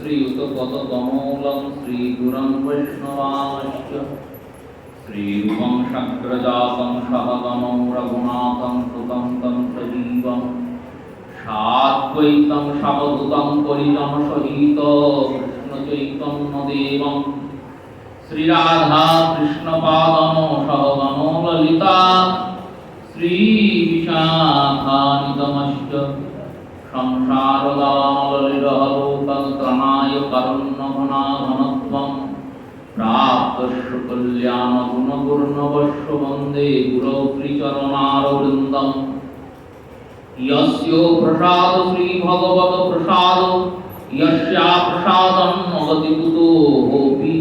श्रीयुतपदकमलं श्रीगुरं वैष्णवांश्च श्रीरूपं शक्रजातं सहगमं रघुनाथं सुतं तं सजीवं साद्वैतं सावधूतं परिजनसहित कृष्णचैतन्यदेवं श्रीराधा कृष्णपादं सहगनो ललिता श्रीविशाखानितमश्च संसारदामललिरहलोकत्रणाय कारुण्यघनाघनत्वं प्राप्तस्य कल्याणगुणपूर्णवस्य वन्दे गुरौ श्रीचरणारविन्दम् यस्य प्रसाद श्रीभगवत्प्रसाद यस्या प्रसादं नगतिकुतोऽपि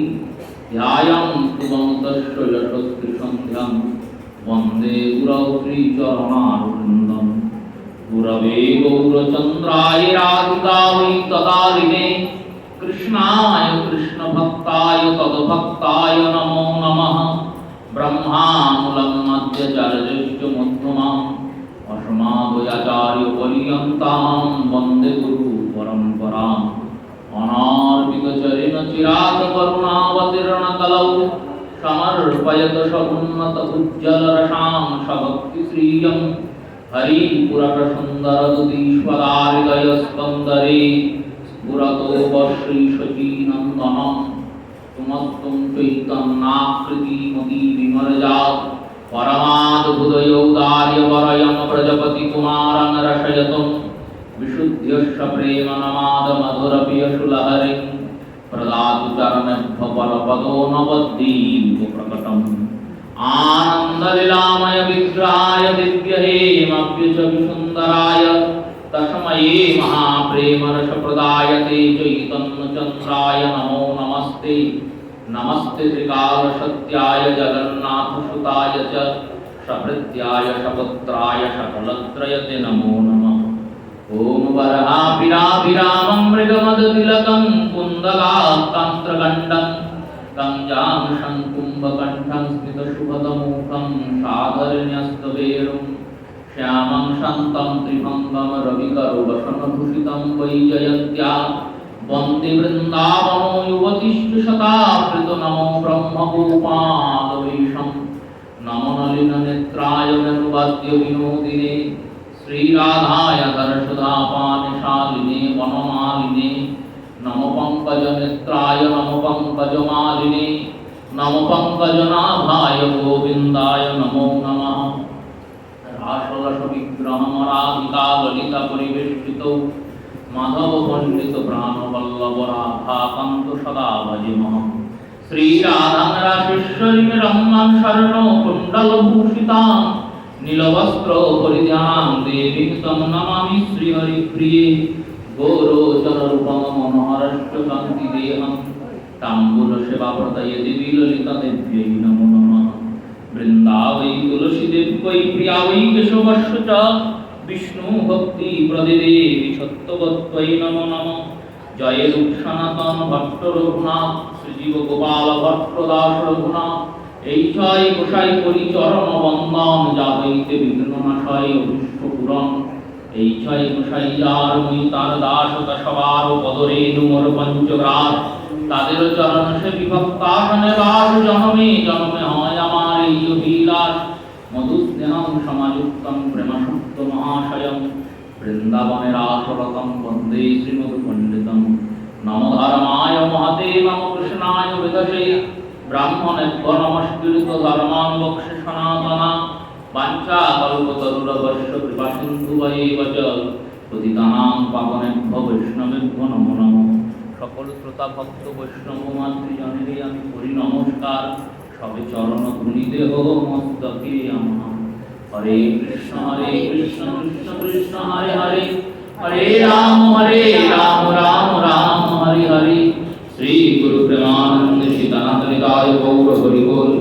ध्यायन्तु तस्य यशस्कृसन्ध्यं वन्दे गुरौ श्रीचरणारविन्दम् गुरवे गौरचन्द्राय राधिकायै तदारिणे कृष्णाय कृष्णभक्ताय तद्भक्ताय नमो नमः ब्रह्मामूलं मध्यचर्यश्च मध्यमाम् अस्मादयाचार्यपर्यन्तां वन्दे गुरुपरम्पराम् अनार्पितचरणचिरातकरुणावतीर्णकलौ समर्पयत समुन्नतउज्ज्वलरसां सभक्तिश्रियं हरिपुरटसुन्दरदुतीश्वराहृदयस्कन्दरे स्फुरतो वश्रीशचीनन्दनं तुमस्तं चैतन्याकृतिमतिविमर्जात् परमाद्भुतयोगार्यवरयं प्रजपतिकुमारं रसयतं विशुद्ध्यश्च प्रेमनमादमधुरपियशुलहरिं प्रदातु चरणेभ्यो परपदो नवद्दीपप्रकटम् आनन्दलीलामय विग्रहाय दिव्यहेमभ्युच विसुन्दराय तस्मै महाप्रेमरसप्रदायते चैतन्यचन्द्राय नमो नमस्ते नमस्ते श्रीकालसत्याय जगन्नाथसुताय च सभृत्याय सपुत्राय सकलत्रयते नमो नमः ॐ वराभिराभिरामं मृगमदतिलकं कुन्दलाकान्तगण्डं गञ्जां शङ्कुम्भकण्ठं स्मितशुभतमुखं साधरण्यस्तवेणुं श्यामं शान्तं त्रिभङ्गं रविकरवसनभूषितं वैजयन्त्या वन्दे वृन्दावनो युवतिश्च शतावृतो नमो ब्रह्मगोपालवेशं नमो नलिननेत्राय वेणुवाद्यविनोदिने श्रीराधाय धरसुधापानशालिने वनमालिने नमो पंकजनेत्राय नमो पंकजमालिने नमो पंकजनाभाय गोविन्दाय नमो नमः रासरसविग्रहमराधिका ललितपरिवेष्टितौ माधवपण्डित प्राणवल्लभराधाकान्त सदा भजेमः श्रीराधां रासेश्वरीं रम्यां शरणो कुण्डलभूषितां नीलवस्त्रपरिधां देवीं तं नमामि श्रीहरिप्रिये गौरोचनरूपं मनोहरश्च कान्तिदेहं ताम्बूलसेवाप्रदये देवी ललितादेव्यै नमो नमः वृन्दावै तुलसीदेव्यै प्रिया वै केशवस्य च विष्णुभक्तिप्रदे देवी सत्यवत्यै नमो नमः जय रूपसनातन भट्ट रघुनाथ श्रीजीव गोपाल भट्टदास रघुनाथ এই ছয় গোসাই করি চরণ বন্দন যা হইতে বিঘ্ননাশয় অভীষ্ট পূরণ এই ছয় গোসাই যার মুই তার দাসতা সবার পদরেণু মোর পঞ্চগ্রাস তাদের চরণ সে বিভক্তাসনে বাস জনমে জনমে হয় আমার এই অভিলাষ মধুস্নেহং সমাযুক্তং প্রেমসুক্ত মহাশয়ং বৃন্দাবনের আসরতম বন্দে শ্রীমধু পণ্ডিতম নম ধর্মায় মহতে নম কৃষ্ণায় বিদশে ब्राह्मणेभ्यो नमस्कृत धर्मान् वक्ष्य सनातना वाञ्छाकल्पतरुर्भ्यश्च कृपासिन्धुभ्येव च पतितानां पावनेभ्यो वैष्णवेभ्यो नमो नमः सकल श्रोता भक्त वैष्णव मातृजनेरे आमि करि नमस्कार सबे चरण धुनि देह मस्तके नमः हरे कृष्ण कृष्ण कृष्ण हरे हरे हरे राम राम राम हरे हरे श्री गुरु प्रेमानंद सीतानाथ निताय गौर हरि बोल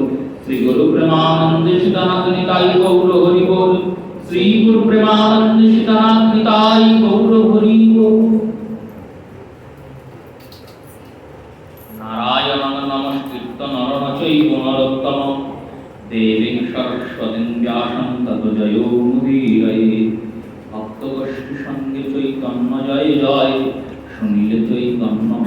श्री गुरु प्रेमानंद सीतानाथ निताय गौर हरि बोल श्री गुरु प्रेमानंद सीतानाथ निताय गौर हरि बोल नारायण नमस्कृत नरं चैव नरोत्तमं देवीं सरस्वतीं व्यासं ततो जयो मुदीरये भक्तगोष्ठी संगे चैतन्य जय जय सुनील चैतन्य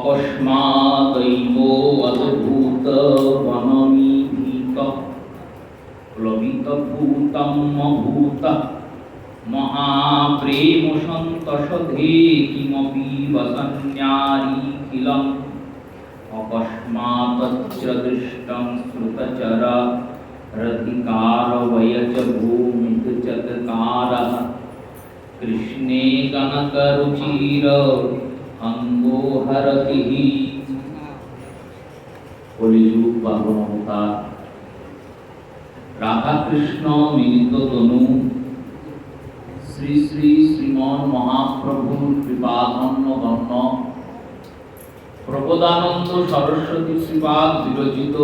অকস্মাৎ অদ্ভুত বনমিভীত প্লবিত ভূতম ভূত মহাপ্রেম সন্তোষধে কিমপি বসন্যারিখিলম অকস্মাৎ দৃষ্টং শ্রুতচর রধিকার বয়চ ভূমিত চৎকারঃ কৃষ্ণে কনকরুচির অঙ্গো হরতিঃ। কলিযুগ পাবন অবতার রাধা কৃষ্ণ মিলিত তনু শ্রী শ্রী শ্রীমন মহাপ্রভুর কৃপাধন্য গণ্য প্রবোধানন্দ সরস্বতী শ্রীপাদ বিরচিত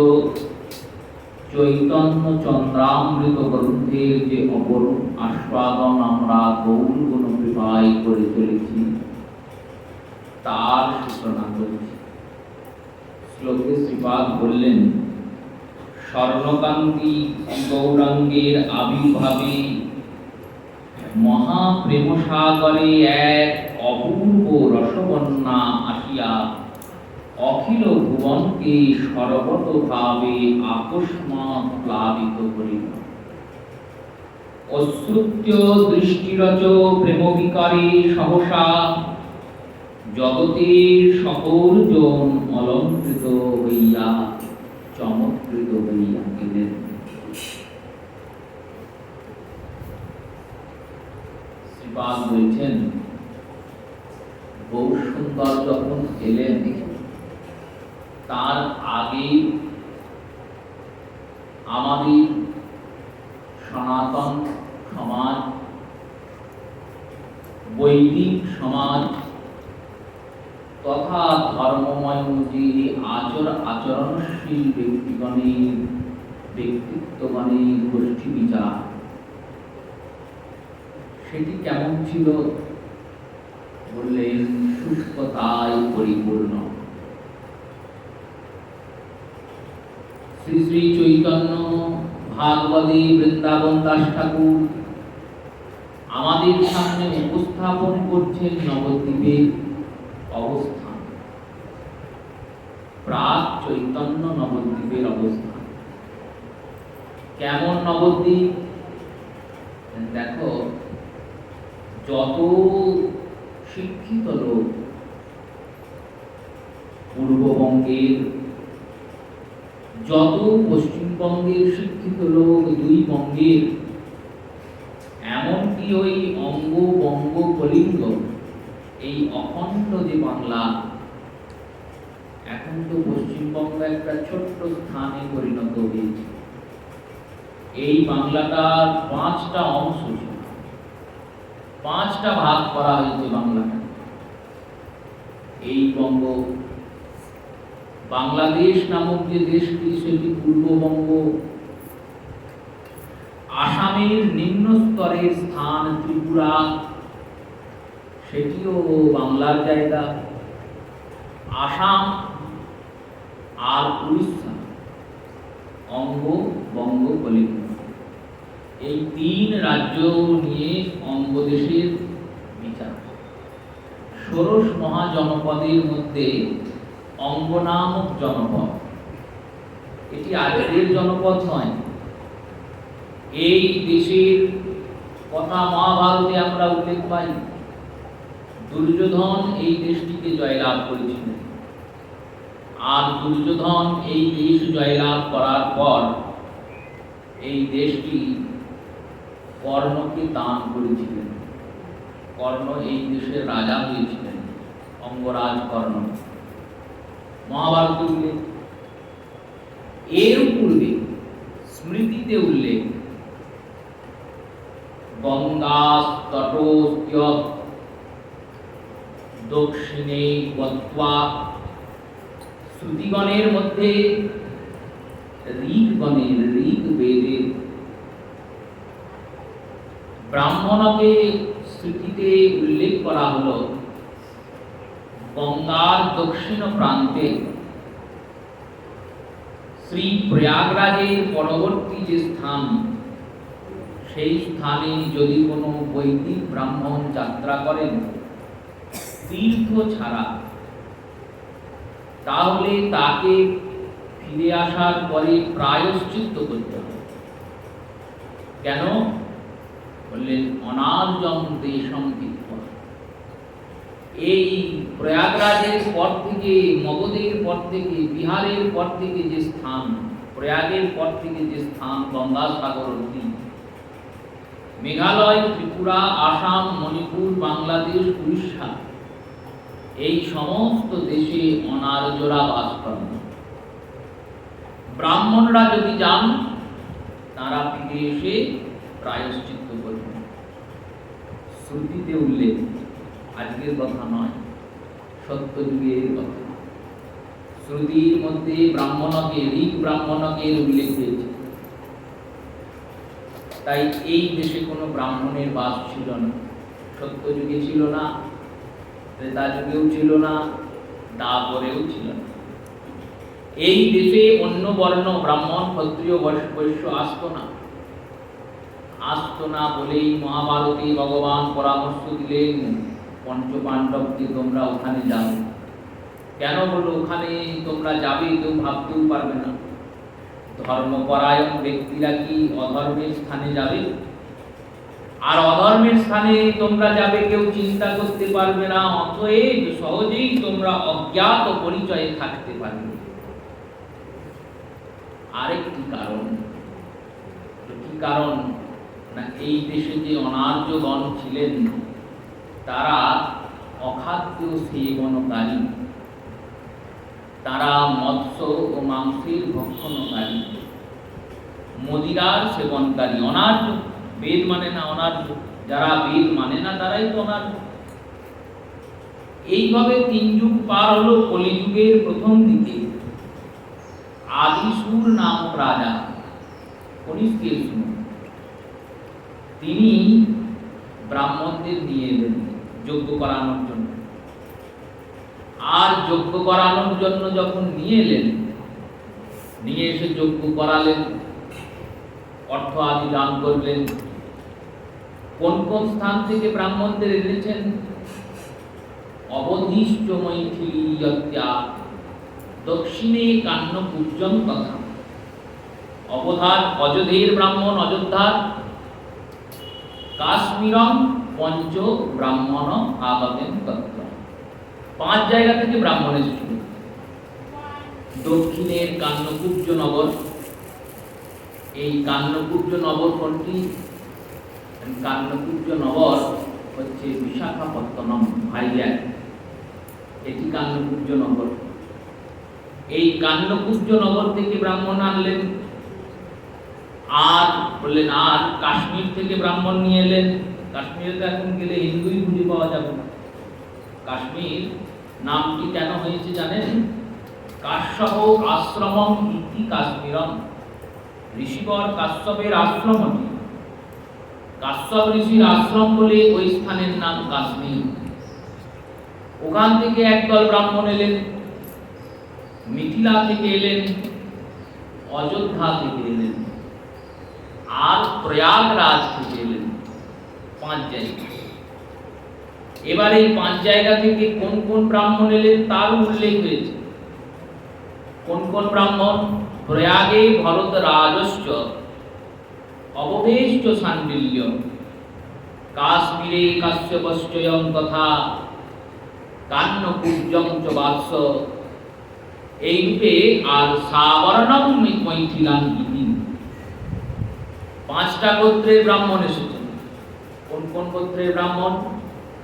চৈতন্য চন্দ্রামৃত গ্রন্থের যে অপরূপ আস্বাদন আমরা গৌর গুণ কৃপায় করে চলেছি তার সূচনা করেছি। শ্লোকে শ্রীপাদ বললেন, স্বর্ণকান্তি গৌরাঙ্গের আবির্ভাবে মহাপ্রেমসাগরে এক অপূর্ব রসবন্যা আসিয়া অখিল ভুবনকে সর্বতভাবে আকস্মাৎ প্লাবিত করিল। অশ্রুত্য দৃষ্টিরচ প্রেমবিকারে সহসা জগতের সকল জন অলঙ্কৃত হইয়া চমৎকৃত হইয়া গেলেন। শ্রীপাদ বলছেন, বহু সুন্দর যখন এলেন তার আগে আমাদের সনাতন সমাজ, বৈদিক সমাজ তথা ধর্মময় যে আচরণশীল ব্যক্তিত্বগণের গোষ্ঠী বিচার সেটি কেমন ছিল বললেন, শুষ্কতায় পরিপূর্ণ। শ্রী শ্রী চৈতন্য ভাগবতী বৃন্দাবন দাস ঠাকুর আমাদের সামনে উপস্থাপন করছেন নবদ্বীপের অবস্থান, প্রাক চৈতন্য নবদ্বীপের অবস্থান। কেমন নবদ্বীপ? দেখো, যত শিক্ষিত লোক পূর্ববঙ্গের, যত পশ্চিমবঙ্গের শিক্ষিত লোক দুই বঙ্গের, এমনকি ওই অঙ্গ বঙ্গ কলিঙ্গ, এই অখণ্ড যে বাংলা, এখন তো পশ্চিমবঙ্গ একটা ছোট্ট স্থানে পরিণত হয়েছে। এই বাংলাটার 5টা অংশ ছিল, 5টা ভাগ করা হয়েছে বাংলাটা। এই বঙ্গ, বাংলাদেশ নামক যে দেশটি সেটি পূর্ববঙ্গ, আসামের নিম্ন স্তরের স্থান ত্রিপুরা, সেটিও বাংলার জায়গা, আসাম আর উড়িষ্যা অঙ্গ বঙ্গ কলিঙ্গ, এই 3 রাজ্য নিয়ে অঙ্গদেশের বিচার। ষোড়শ মহাজনপদের মধ্যে অঙ্গ নামক জনপদ, এটি আজকের জনপদ নয়। এই দেশের কথা মহাভারতে আমরা উল্লেখ পাই, দুর্যোধন এই দেশটিকে জয়লাভ করেছিলেন, আর দুর্যোধন এই দেশ জয়লাভ করার পর এই দেশটি কর্ণকে দান করেছিলেন। কর্ণ এই দেশের রাজা হয়েছিলেন, অঙ্গরাজ কর্ণ, মহাভারত উল্লেখ। এর পূর্বে স্মৃতিতে উল্লেখ, গঙ্গা তটোস্ত্য দক্ষিণে গত্বা, শ্রুতিগণের মধ্যে ঋগ্বেদের ব্রাহ্মণকে স্মৃতিতে উল্লেখ করা হলো, গঙ্গার দক্ষিণ প্রান্তে শ্রী প্রয়াগরাজের পরবর্তী যে স্থান, সেই স্থানে যদি কোনো বৈদিক ব্রাহ্মণ যাত্রা করেন তীর্থ ছাড়া, তাহলে তাকে ফিরে আসার পরে প্রায়শ্চিত্ত করতে হবে। কেন? বললেন অনার্যম দেশম তীর্থম। এই প্রয়াগরাজের পর থেকে, মগধের পর থেকে, বিহারের পর থেকে যে স্থান, প্রয়াগের পর থেকে যে স্থান গঙ্গাসাগর অবধি, মেঘালয়, ত্রিপুরা, আসাম, মণিপুর, বাংলাদেশ, উড়িষ্যা, এই সমস্ত দেশে অনার্যরা বাস করেন। ব্রাহ্মণরা যদি যান, তারা ফিরে এসে প্রায়শ্চিত্ত করবেন। শ্রুতিতে উল্লেখ, আজকের কথা নয়, সত্যযুগের কথা। শ্রুতির মধ্যে ব্রাহ্মণকে, ঋক ব্রাহ্মণকের উল্লেখ হয়েছে। তাই এই দেশে কোনো ব্রাহ্মণের বাস ছিল না। সত্যযুগে ছিল না, ত্রেতা যুগেও ছিল না, তারপরেও ছিল না। এই দেশে অন্য বর্ণ, ব্রাহ্মণ, ক্ষত্রিয়, বৈশ্য আসতো না বলেই মহাভারতে ভগবান পরামর্শ দিলেন পঞ্চপাণ্ডবকে, তোমরা ওখানে যাও। কেন বলো ওখানে তোমরা যাবে? কেউ ভাবতেও পারবে না। ধর্মপরায়ণ ব্যক্তিরা কি অধর্মের স্থানে যাবে? আর অধর্মের স্থানে তোমরা যাবে, কেউ চিন্তা করতে পারবে না। অতএব সহজেই তোমরা অজ্ঞাত পরিচয়ে থাকতে পারবে। আরেকটি কারণ, কি কারণ না, এই দেশে যে অনার্যগণ ছিলেন, তারা অখাদ্য সেবনকারী, তারা মৎস্য ও মাংসের ভক্ষণকারী, মদিরার সেবনকারী, অনার্য। বেদ মানে না, অনার্য। যারা বেদ মানে না তারাই তো অনার্য। এইভাবে 3 যুগ পার হলো। কলিযুগের প্রথম দিকে আদিসুর নামক রাজা, কনিষ্কের সুর, তিনি ব্রাহ্মণদের নিয়ে এলেন যজ্ঞ করানোর জন্য। আর যজ্ঞ করানোর জন্য যখন নিয়ে এলেন, নিয়ে এসে যজ্ঞ করালেন, অর্থ আদি দান করলেন। কোন কোন স্থান থেকে ব্রাহ্মণদের এনেছেন? অবধিষ্ঠ মৈথিলীয়ত্যা দক্ষিণে কান্নকুব্জং তথা। অবধার অযোধ্যের ব্রাহ্মণ অযোধ্যার, কাশ্মীরম পঞ্চ ব্রাহ্মণ আগতেন তত্র। 5 জায়গা থেকে ব্রাহ্মণ এসেছিল। দক্ষিণের কান্নকুব্জ নগর। এই কান্নকুব্জ নগর কোনটি? কান্নকুব্জ নগর হচ্ছে বিশাখাপত্তনম, ভাইজ্যাক। এটি কান্নকুব্জ নগর। এই কান্নকুব্জ নগর থেকে ব্রাহ্মণ আনলেন। আর বললেন, আর কাশ্মীর থেকে ব্রাহ্মণ নিয়ে এলেন। কাশ্মীরে তো এখন গেলে হিন্দুই খুঁজে পাওয়া যাবে না। কাশ্মীর নামটি কেন হয়েছে জানেন? কাশ্যপ আশ্রমম ইতি কাশ্মীরম। ঋষিবর কাশ্যপের আশ্রমটি, কাশ্যপ ঋষির আশ্রম বলে ওই স্থানের নাম কাশ্মীর। ওখান থেকে একদল ব্রাহ্মণ এলেন, মিথিলা থেকে এলেন, অযোধ্যা থেকে এলেন, আর প্রয়াগরাজ থেকে এলেন। 5 জায়গা। এবার এই 5 জায়গা থেকে কোন কোন ব্রাহ্মণ এলেন তার উল্লেখ হয়েছে। কোন কোন ব্রাহ্মণ? প্রয়াগে ভরতরাজস্য অবভেষ্ট শাণ্ডিল্য, কাশ্মীরে কাশ্যপশ্চয়ং তথা কান্নকুব্জং চ বাৎস। এই রূপে আর সাবর্ণম মৈথিলাং ইতি। 5টা গোত্রের ব্রাহ্মণ এসেছেন। কোন কোন গোত্রের ব্রাহ্মণ?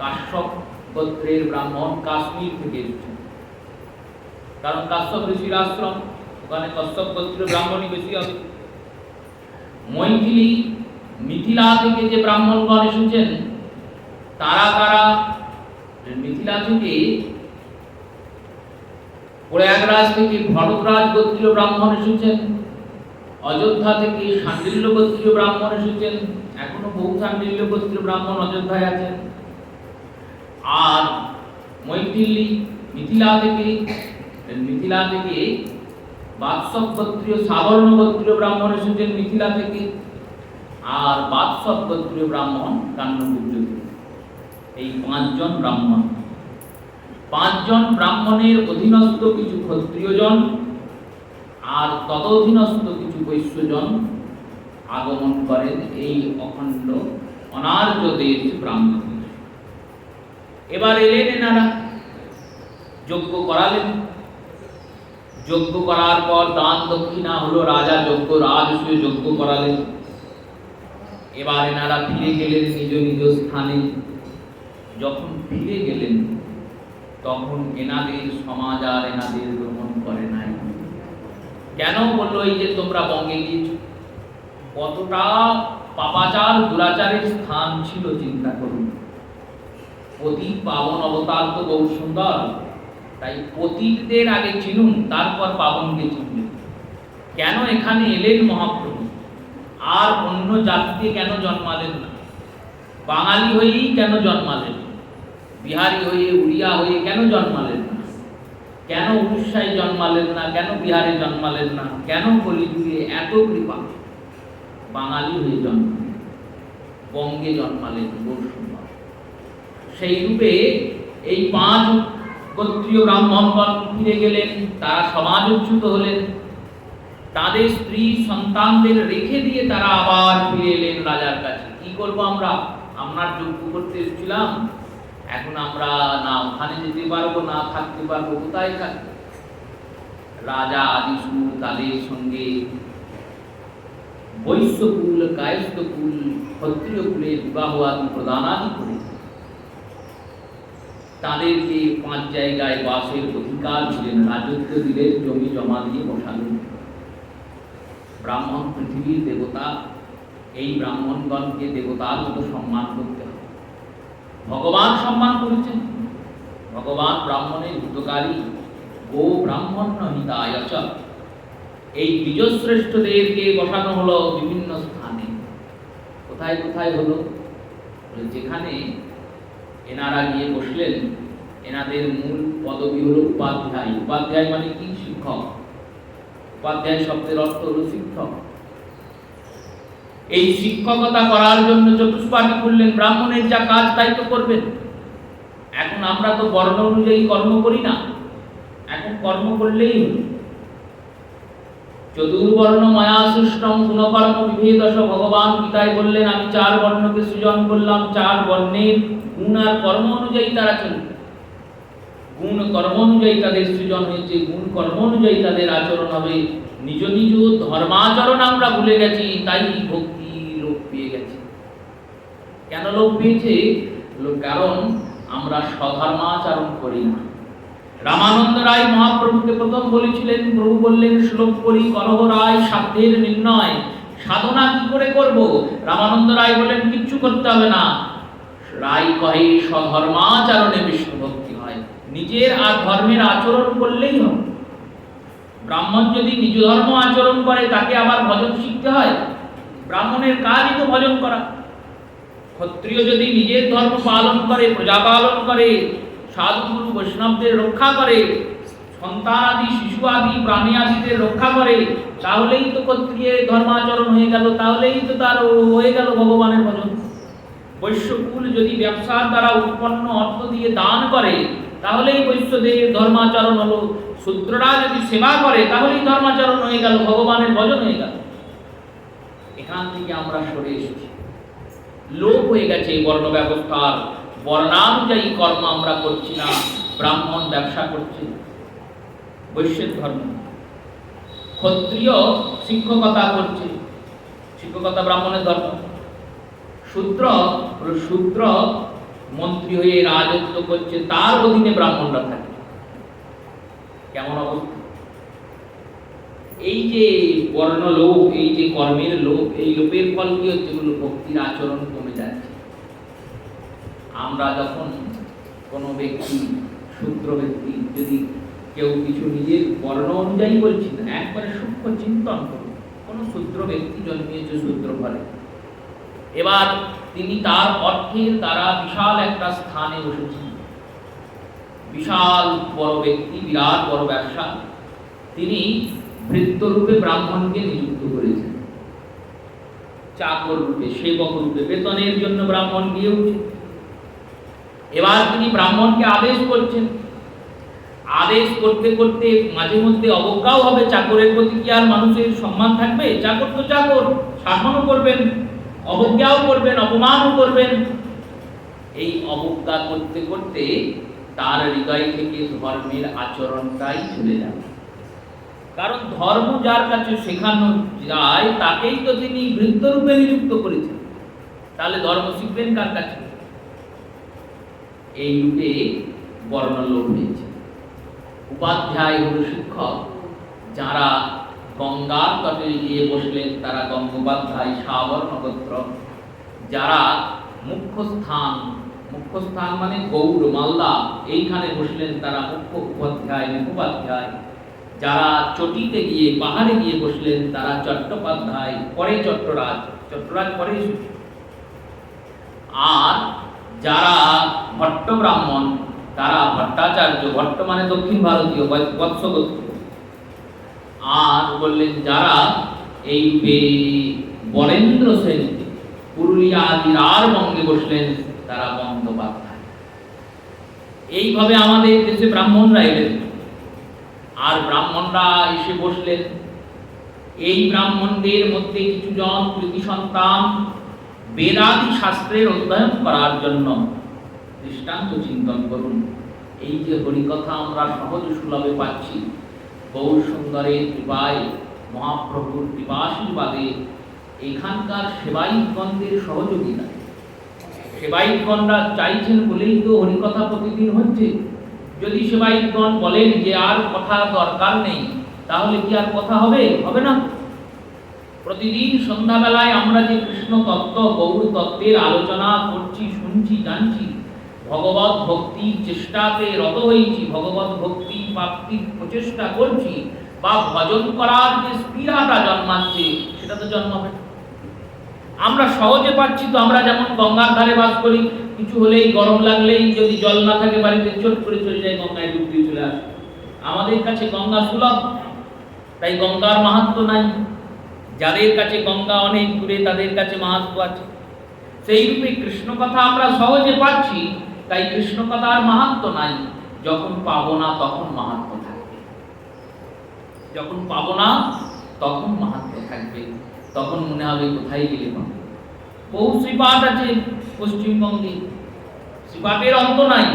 কাশ্যপ গোত্রের ব্রাহ্মণ কাশ্মীর থেকে এসেছেন, কারণ কাশ্যপ ঋষির আশ্রম, ওখানে কাশ্যপ গোত্রের ব্রাহ্মণই বেশি হবে। মৈথিলী, মিথিলা থেকে যে ব্রাহ্মণগণ এসেছেন, তারা কারা? মিথিলা থেকে, প্রয়াগরাজ থেকে ভরতরাজ গোত্রীয় ব্রাহ্মণ এসেছেন। অযোধ্যা থেকে শাণ্ডিল্য গোত্রীয় ব্রাহ্মণ এসেছেন। এখনো বহু শাণ্ডিল্য গোত্রীয় ব্রাহ্মণ অযোধ্যায় আছেন। আর মৈথিলী, মিথিলা থেকে বাৎসব গোত্রীয়, সাবর্ণ গোত্রীয় ব্রাহ্মণ এসেছেন মিথিলা থেকে। আর বাৎসব গোত্রীয় ব্রাহ্মণ কান্নকুব্জ থেকে। এই 5 জন ব্রাহ্মণ। 5 জন ব্রাহ্মণের অধীনস্থ কিছু ক্ষত্রিয়জন আর তদধীনস্থ কিছু বৈশ্যজন আগমন করেন এই অখণ্ড অনার্য দেশ ব্রাহ্মণ। এবার এলেন এনারা, যজ্ঞ করালেন। যজ্ঞ করার পর দান দক্ষিণা হলো, রাজা রাজসূয় যজ্ঞ করালেন। এবার এনারা ফিরে গেলেন নিজ নিজ স্থানে। যখন ফিরে গেলেন তখন এনাদের সমাজ আর এনাদের গ্রহণ করে নাই। কেন বললো? এই যে তোমরা বঙ্গে গিয়েছো, কতটা পাপাচার দুরাচারের স্থান ছিল চিন্তা করুন। পতিত পাবন অবতার তো বহু সুন্দর, তাই পতিতদের আগে চিনুন, তারপর পাবনকে চিনবেন। কেন এখানে এলেন মহাপ্রভু? আর অন্য জাতিতে কেন জন্মালেন না? বাঙালি হয়েই কেন জন্মালেন? বিহারি হয়ে, উড়িয়া হয়ে কেন জন্মালেন না? কেন উড়িষ্যায় জন্মালেন না? কেন বিহারে জন্মালেন না? কেন কলিযুগে এত কৃপা? বাঙালি হয়ে জন্মালেন, বঙ্গে জন্মালেন, বহু সুন্দর। সেই রূপে এই 5 ক্ষত্রিয় ব্রাহ্মণগণ ফিরে গেলেন, তারা সমাজচ্যুত হলেন। তাদের স্ত্রী সন্তানদের রেখে দিয়ে তারা আবার ফিরে এলেন রাজার কাছে। কি করবো আমরা? আমরা যজ্ঞ করতে এসেছিলাম, এখন আমরা না ওখানে যেতে পারবো, না থাকতে পারবো, কোথায় থাকবো? রাজা আদিসুর তাদের সঙ্গে বৈশ্যকুল, কায়স্থকুল, ক্ষত্রিয় কুলে বিবাহ আদি প্রদানাদি করে তাদেরকে 5 জায়গায় বাসের অধিকার দিলেন, রাজত্ব দিলেন, জমি জমা দিয়ে বসালেন। ব্রাহ্মণ পৃথিবীর দেবতা, এই ব্রাহ্মণগণকে দেবতার মতো সম্মান করতে হবে। ভগবান সম্মান করেছেন। ভগবান ব্রাহ্মণের হিতকারী, গো ব্রাহ্মণ্য হিতায় চ। এই দ্বিজশ্রেষ্ঠদেরকে বসানো হলো বিভিন্ন স্থানে। কোথায় কোথায় হলো? যেখানে এনারা গিয়ে বসলেন, এনাদের মূল পদবী হলো উপাধ্যায়। উপাধ্যায় মানে কি? শিক্ষক। উপাধ্যায় শব্দের অর্থ হলো শিক্ষক। এই শিক্ষকতা করার জন্য চতুষ্পাঠী করলেন। ব্রাহ্মণের যা কাজ তাই তো করবেন। এখন আমরা তো বর্ণ অনুযায়ী কর্ম করি না, এখন কর্ম করলেই হলো। চতুর্বর্ণ মায়া সৃষ্টম গুণকর্ম বিভেদশ। ভগবান গীতায় বললেন, আমি 4 বর্ণকে সৃজন করলাম, 4 বর্ণের গুণ আর কর্ম অনুযায়ী তারা চলবে। গুণ কর্ম অনুযায়ী তাদের সৃজন হয়েছে, গুণ কর্ম অনুযায়ী তাদের আচরণ হবে। নিজ নিজ ধর্মাচরণ আমরা ভুলে গেছি, তাই ভক্তি লোপ পেয়ে গেছে। কেন লোপ পেয়েছে? কারণ আমরা স্বধর্মাচরণ করি না। রামানন্দ রায় মহাপ্রভুকে প্রথম বলেছিলেন, প্রভু বললেন, শ্লোক করি কলহ রায় সাধ্যের নির্ণয়। সাধনা কি করে করব? রামানন্দ রায় বলেন, কিচ্ছু করতে হবে না। রায় কহে স্বধর্মাচরণে বিষ্ণু ভক্তি হয়। নিজের আর ধর্মের আচরণ করলেই হবে। ব্রাহ্মণ যদি নিজ ধর্ম আচরণ করে, তাকে আবার ভজন শিখতে হয়? ব্রাহ্মণের কাজই তো ভজন করা। ক্ষত্রিয় যদি নিজের ধর্ম পালন করে, প্রজা পালন করে, সাধুগুরু বৈষ্ণবদের রক্ষা করে, সন্তান আদি, শিশু আদি, প্রাণী আদিদের রক্ষা করে, তাহলেই তো ক্ষত্রিয় ধর্মাচরণ হয়ে গেল, তাহলেই তো তার হয়ে গেল ভগবানের ভজন। বৈশ্যকুল যদি ব্যবসার দ্বারা উৎপন্ন অর্থ দিয়ে দান করে, তাহলেই বৈশ্যদের ধর্মাচরণ হলো। শূদ্ররা যদি সেবা করে, তাহলেই ধর্মাচরণ হয়ে গেল, ভগবানের ভজন হয়ে গেল। এখান থেকে আমরা সরে এসেছি, লোপ হয়ে গেছে এই বর্ণ ব্যবস্থার। বর্ণানুযায়ী কর্ম আমরা করছি না। ব্রাহ্মণ ব্যবসা করছে, বৈশ্যের ধর্ম। ক্ষত্রিয় শিক্ষকতা করছে, শিক্ষকতা ব্রাহ্মণের ধর্ম। শূদ্র মন্ত্রী হয়ে রাজত্ব করছে, তার অধীনে ব্রাহ্মণরা থাকে। কেমন অবস্থা? এই যে বর্ণ লোপ, এই যে কর্মের লোপ, এই লোপের ফল কি হচ্ছে? ভক্তির আচরণ কমে যাচ্ছে। আমরা যখন কোনো ব্যক্তি, শূদ্র ব্যক্তি, যদি কেউ কিছু নিজের বর্ণ অনুযায়ী বলছি না, একবারে সূক্ষ্ম চিন্তন করুন। কোনো শূদ্র ব্যক্তি জন্মিয়েছে শূদ্র ঘরে, এবার তিনি তার অর্থের দ্বারা বিশাল একটা স্থানে বসেছেন। বিশাল বড় ব্যক্তি, বিরাট বড় ব্যবসা। তিনি ভৃত্যরূপে ব্রাহ্মণকে নিযুক্ত করেছেন, চাকর রূপে, সেবক রূপে, বেতনের জন্য ব্রাহ্মণ গিয়ে উঠে। এবার তিনি ব্রাহ্মণকে আদেশ করছেন, আদেশ করতে করতে মাঝে মধ্যে অবজ্ঞাও হবে। চাকরের প্রতি কি আর মানুষের সম্মান থাকবে? চাকর তো চাকর, শাসনও করবেন, অবজ্ঞাও করবেন, অপমানও করবেন। এই অবজ্ঞা করতে করতে তার হৃদয় থেকে ধর্মের আচরণটাই চলে যাবে। কারণ ধর্ম যার কাছে শেখানো যায় তাকেই তো তিনি বৃদ্ধরূপে নিযুক্ত করেছেন, তাহলে ধর্ম শিখবেন কার কাছে? এই রূপে বর্ণলোপ হয়েছে। উপাধ্যায় হল শিক্ষক, যারা গঙ্গার তটে গিয়ে বসলেন তারা গঙ্গোপাধ্যায় সাবর্ণ গোত্র, যারা মুখ্যস্থান মানে গৌড় মালদা এইখানে বসলেন তারা মুখ্য উপাধ্যায় মুখোপাধ্যায়, যারা চটিতে গিয়ে পাহাড়ে গিয়ে বসলেন তারা চট্টোপাধ্যায়, পরে চট্টরাজ পরে, আর যারা ভট্ট ব্রাহ্মণ তারা ভট্টাচার্য, ভট্ট মানে দক্ষিণ ভারতীয় বৎসগোত্র। আর বললেন যারা এই বরেন্দ্র শ্রেণীতে পুরুলিয়া আদির আর বঙ্গে বসলেন তারা বন্দ্যোপাধ্যায়। এইভাবে আমাদের দেশে ব্রাহ্মণরা এলেন, আর ব্রাহ্মণরা এসে বসলেন। এই ব্রাহ্মণদের মধ্যে কিছু জন কৃতি সন্তান বেদাদি শাস্ত্রের অধ্যয়ন করার জন্য, দৃষ্টান্ত চিন্তন করুন, এই যে হরিকথা আমরা সহজ সুলভে পাচ্ছি, গৌর সুন্দরের কৃপায়, মহাপ্রভুর কৃপাশীর্বাদে, এখানকার সেবায়িতগণদের সহযোগিতা, সেবায়িতগণরা চাইছেন বলেই তো হরিকথা প্রতিদিন হচ্ছে। যদি সেবায়িতগণ বলেন যে আর কথা দরকার নেই, তাহলে কি আর কথা হবে? হবে না। প্রতিদিন সন্ধ্যাবেলায় আমরা যে কৃষ্ণ তত্ত্ব, গৌর তত্ত্বের আলোচনা করছি, শুনছি, জানছি, ভগবত ভক্তির চেষ্টাতে রত হয়েছি, ভগবত ভক্তি প্রাপ্তির প্রচেষ্টা করছি, বা ভজন করার যে স্পৃহাটা জন্মাচ্ছে সেটা তো জন্মাবে। আমরা সহজে পাচ্ছি তো। আমরা যেমন গঙ্গার ধারে বাস করি, কিছু হলেই গরম লাগলেই যদি জল না থাকে বাড়িতে চট করে চলে যায় গঙ্গায় ডুব দিয়ে চলে আসে। আমাদের কাছে গঙ্গা সুলভ, তাই গঙ্গার মাহাত্ম্য নাই। যাদের কাছে গঙ্গা অনেক দূরে তাদের কাছে মাহাত্ম্য আছে। সেই রূপে কৃষ্ণ কথা আমরা সহজে পাচ্ছি, তাই কৃষ্ণ কথার মাহাত্ম্য নাই। যখন পাবো না তখন মাহাত্ম্য থাকবে, যখন পাবো না তখন মাহাত্ম্য থাকবে। তখন মনে হবে কোথায় গেলে পাবো। বহু শ্রীপাঠ আছে পশ্চিমবঙ্গে, শ্রীপাঠের অন্ত নাই।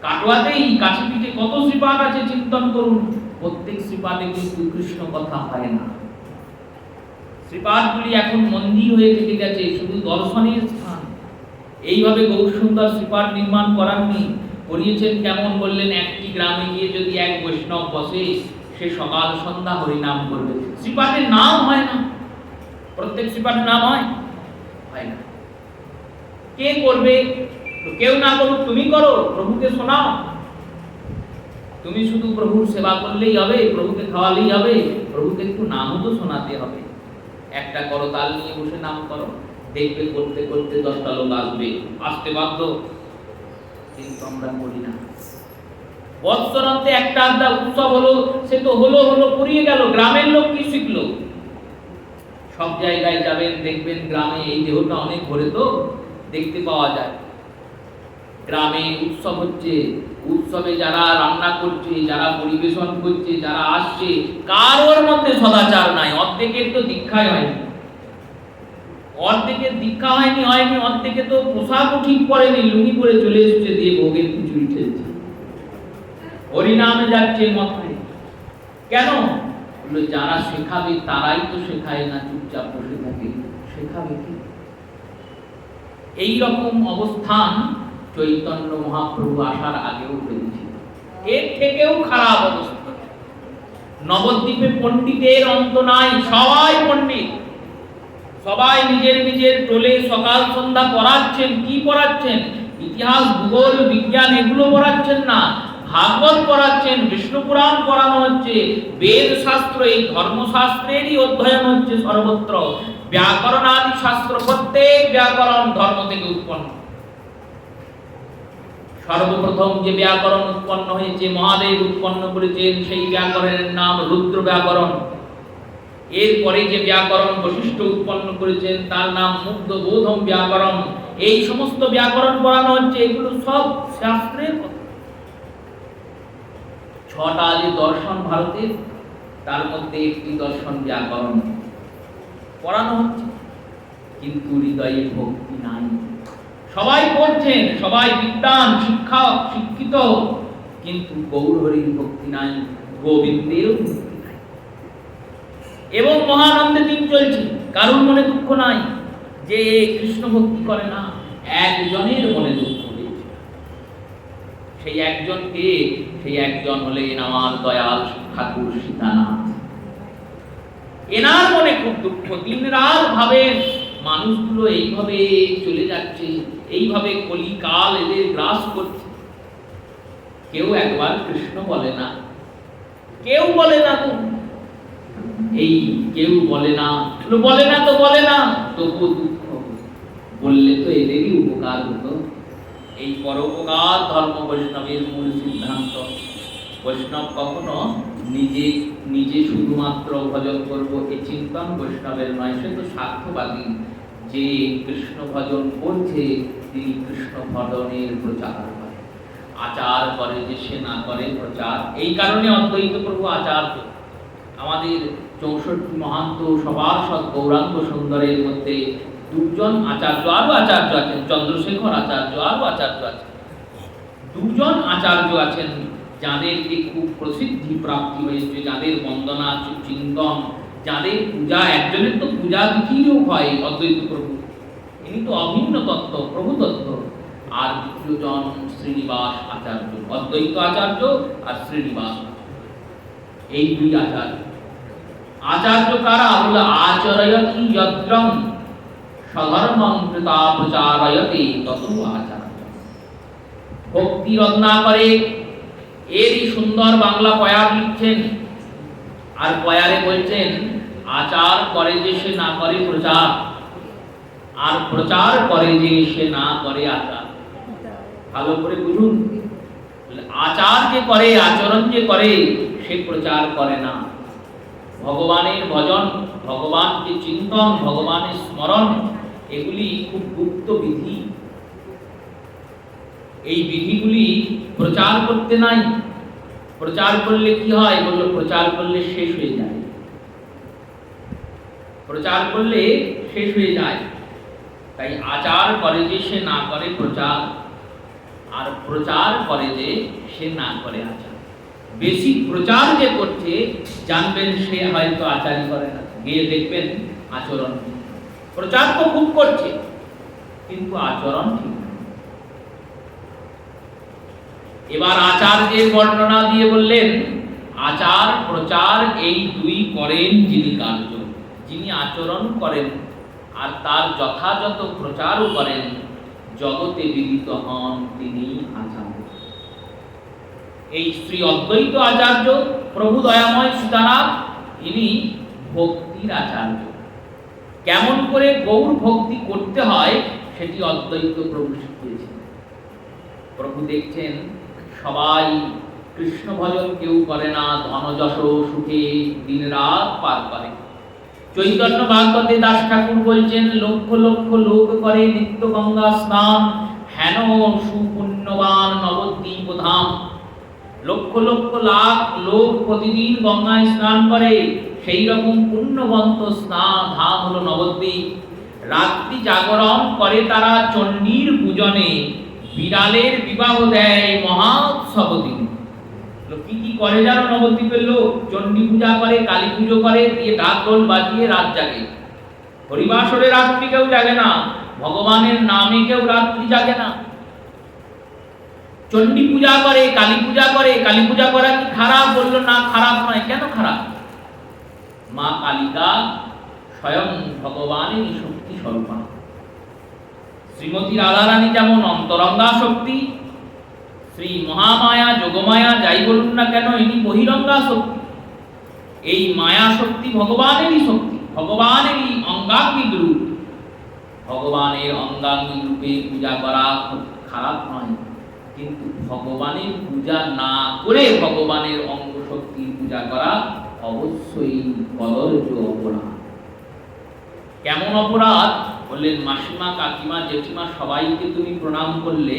কাটোয়াতেই কাছে পিঠে কত শ্রীপাঠ আছে চিন্তন করুন। প্রত্যেক শ্রীপাঠে কিন্তু কৃষ্ণ কথা হয় না। শ্রীপাঠগুলি এখন মন্দির হয়ে থেকে গেছে, শুধু দর্শনের স্থান। এইভাবে গৌরসুন্দর শ্রীপাঠ নির্মাণ করাননি, করিয়েছেন কেমন? বললেন একটি গ্রামে গিয়ে যদি এক বৈষ্ণব বসে, সে সকাল সন্ধ্যা হরিনাম করবে। শ্রীপাঠের নাম হয় না, প্রত্যেক শ্রীপাঠের নাম হয় না। কে করবে? কেউ না করুক, তুমি করো, প্রভুকে শোনাও। তুমি শুধু প্রভুর সেবা করলেই হবে, প্রভুকে খাওয়ালেই হবে? প্রভুকে একটু নামও তো শোনাতে হবে। একটা করতাল নিয়ে বসে নাম করো, দেখবে করতে করতে 10টা লোক আসতে বাধ্য। কিন্তু আমরা করি না। বৎসরান্তে একটা আড্ডা উৎসব হলো, সে তো হলো পুড়িয়ে গেল। গ্রামের লোক কি শিখলো? সব জায়গায় যাবেন দেখবেন গ্রামে এই দেহটা অনেক ভরে তো দেখতে পাওয়া যায়। গ্রামে উৎসব হচ্ছে, উৎসবে যারা রান্না করছে, যারা পরিবেশন করছে, যারা আসছে, কারোর মধ্যে সদাচার নাই। অর্ধেকের তো দীক্ষাই হয়নি, অর্ধেকের দীক্ষা হয়নি, অর্ধেকে তো পোশাকও ঠিক পরেনি, লুঙ্গি পরে চলে এসেছে, দিয়ে ভোগের খিচুড়ি খেলছে, হরিনামে যাচ্ছে মতে। কেন? যারা শেখাবে তারাই তো শেখায় না, চুপচাপ বসে থাকে, শেখাবে কি? এইরকম অবস্থান চৈতন্য মহাপ্রভু আসার আগেও হয়েছিল। এর থেকেও খারাপ অবস্থা। নবদ্বীপে পণ্ডিতের অন্ত নাই, সবাই পণ্ডিত, সবাই নিজের নিজের টোলে সকাল সন্ধ্যা পড়াচ্ছেন। কি পড়াচ্ছেন? ইতিহাস, ভূগোল, বিজ্ঞান এগুলো পড়াচ্ছেন না, ভাগবত পড়াচ্ছেন, বিষ্ণু পুরাণ পড়ানো হচ্ছে, বেদ শাস্ত্র, এই ধর্মশাস্ত্রেরই অধ্যয়ন হচ্ছে সর্বত্র। ব্যাকরণ আদি শাস্ত্র, প্রত্যেক ব্যাকরণ ধর্ম থেকে উৎপন্ন। সর্বপ্রথম যে ব্যাকরণ উৎপন্ন হয়েছে, মহাদেব উৎপন্ন করেছেন, সেই ব্যাকরণের নাম রুদ্র ব্যাকরণ। এরপরে যে ব্যাকরণ বশিষ্ঠ উৎপন্ন করেছেন তার নাম মুগ্ধ বোধম ব্যাকরণ। এই সমস্ত ব্যাকরণ পড়ানো হচ্ছে, এগুলো সব শাস্ত্রের কথা। ছটা যে দর্শন ভারতের, তার মধ্যে একটি দর্শন ব্যাকরণ পড়ানো হচ্ছে, কিন্তু হৃদয়ে ভক্তি নাই। সবাই পড়ছেন, সবাই বিদ্বান, শিক্ষিত, কিন্তু গৌরহরির ভক্তি নাই, গোবিন্দের ভক্তি নাই। এবং মহানন্দে দিন চলছে, কারোর মনে দুঃখ নাই যে কৃষ্ণ ভক্তি করে না, একজনের মনে দুঃখ হয়েছে। সেই একজনকে, সেই একজন হলেন আমার দয়াল ঠাকুর সীতানাথ। এনার মনে খুব দুঃখ, দিন রাত ভাবেন মানুষগুলো এইভাবে চলে যাচ্ছে, এইভাবে কলিকাল এদের গ্রাস করছে। কেউ একবার কৃষ্ণ বলে না, কেউ বলে না, তো এই কেউ বলে না, বলে না তো বলে না, তবুও দুঃখ। বললে তো এদেরই উপকার হতো। এই পরোপকার ধর্ম বৈষ্ণবের মূল সিদ্ধান্ত। বৈষ্ণব কখনো নিজে নিজে শুধুমাত্র ভজন করব এই চিন্তন বৈষ্ণবের নয়। সে তো স্বার্থবাদী, যে কৃষ্ণ ভজন করছে তিনি কৃষ্ণ ভজনের প্রচার করে, আচার করে, যে সে না করে প্রচার। এই কারণে অদ্বৈত প্রভু আচার্য। আমাদের 64 মহান্ত সভাসদ গৌরাঙ্গ সুন্দরের মধ্যে দুজন আচার্য, আরো আচার্য আছেন, চন্দ্রশেখর আচার্য, আরো আচার্য আছেন, দুজন আচার্য আছেন যাদেরকে খুব প্রসিদ্ধি প্রাপ্তি হয়েছে, যাদের বন্দনা, চিন্তন, যাদের পূজা, একজনের তো পূজা তিথিও হয় অদ্বৈত প্রভু, ইনি তো অভিন্ন তত্ত্ব, প্রভু তত্ত্ব। আর দ্বিতীয়জন শ্রীনিবাস আচার্য, অদ্বৈত আচার্য আর শ্রীনিবাস, এই দুই আচার্য। আচার্য কারা? বলে আচরয়তি যদ্রং সধর্মং কৃতা প্রচারয়তি তত আচার্য। ভক্তি রত্না করে, এরই সুন্দর বাংলা পয়ার লিখছেন, আর পয়ারে বলছেন আচার করে যে সে না করে প্রচার, আর প্রচার করে যে সে না করে আচার। ভালো করে বুঝুন, আচার যে করে, আচরণ যে করে, সে প্রচার করে না। ভগবানের ভজন, ভগবানকে চিন্তন, ভগবানের স্মরণ, এগুলি খুব গুপ্ত বিধি। এই বিধিগুলি প্রচার করতে নাই। প্রচার করলে কি হয়? বললো প্রচার করলে শেষ হয়ে যায়, প্রচার করলে শেষ হয়ে যায়। তাই আচার করে যে সে না করে প্রচার, আর প্রচার করে যে সে না করে আচার। বেশি প্রচার যে করছে জানবেন সে হয়তো আচারই করে না, গিয়ে দেখবেন আচরণ। প্রচার তো খুব করছে কিন্তু আচরণ ঠিক না। এবার আচার্যের বর্ণনা দিয়ে বললেন আচার প্রচার এই দুই করেন যিনি কার্য, যিনি আচরণ করেন আর তার যথাযথ প্রচারও করেন, জগতে বিদিত হন তিনি আচার্য। এই শ্রী অদ্বৈত আচার্য প্রভু দয়াময় সীতানাথ, ইনি ভক্তির আচার্য। কেমন করে গৌর ভক্তি করতে হয় সেটি অদ্বৈত প্রভু শিখিয়েছেন। প্রভু দেখছেন সবাই কৃষ্ণ ভজন কেউ করে না, ধন যশ সুখে দিন রাত পার করে। চৈতন্য ভাগবতে দাস ঠাকুর বলছেন লক্ষ লক্ষ লোক করে নিত্য গঙ্গা স্নান, হেন সুপুণ্যবান নবদ্বীপ ধাম। লক্ষ লক্ষ লাখ লোক প্রতিদিন গঙ্গায় স্নান করে, সেই রকম পুণ্যবন্ত স্নান ধাম হলো নবদ্বীপ। রাত্রি জাগরণ করে তারা চণ্ডীর পূজনে, বিড়ালের বিবাহ দেয় মহোৎসব দিন। কি কি করে জানো নবদ্বীপের লোক? চণ্ডী পূজা করে, কালী পুজো করে, দিয়ে ঢাক ঢোল বাজিয়ে রাত জাগে। হরিবাসরে রাত্রি কেউ জাগে না, ভগবানের নামে কেউ রাত্রি জাগে না। চণ্ডী পূজা করে, কালী পূজা করে। কালী পূজা করা কি খারাপ? বললো না, খারাপ নয়। কেন খারাপ? মা কালিকা স্বয়ং ভগবানেরই শক্তি স্বরূপা। শ্রীমতী রাধারানী যেমন অন্তরঙ্গা শক্তি, শ্রী মহামায়া যোগমায়া যাই বলুন না কেন ইনি বহিরঙ্গা শক্তি। এই মায়া শক্তি ভগবানেরই শক্তি, ভগবানেরই অঙ্গাঙ্গিক রূপ। ভগবানের অঙ্গাঙ্গিক রূপে পূজা করা খারাপ নয়, কিন্তু ভগবানের পূজা না করে ভগবানের অঙ্গ শক্তির পূজা করা অবশ্যই কদর্য অপরাধ। কেমন অপরাধ? বললেন মাসিমা, কাকিমা, জেঠিমা সবাইকে তুমি প্রণাম করলে,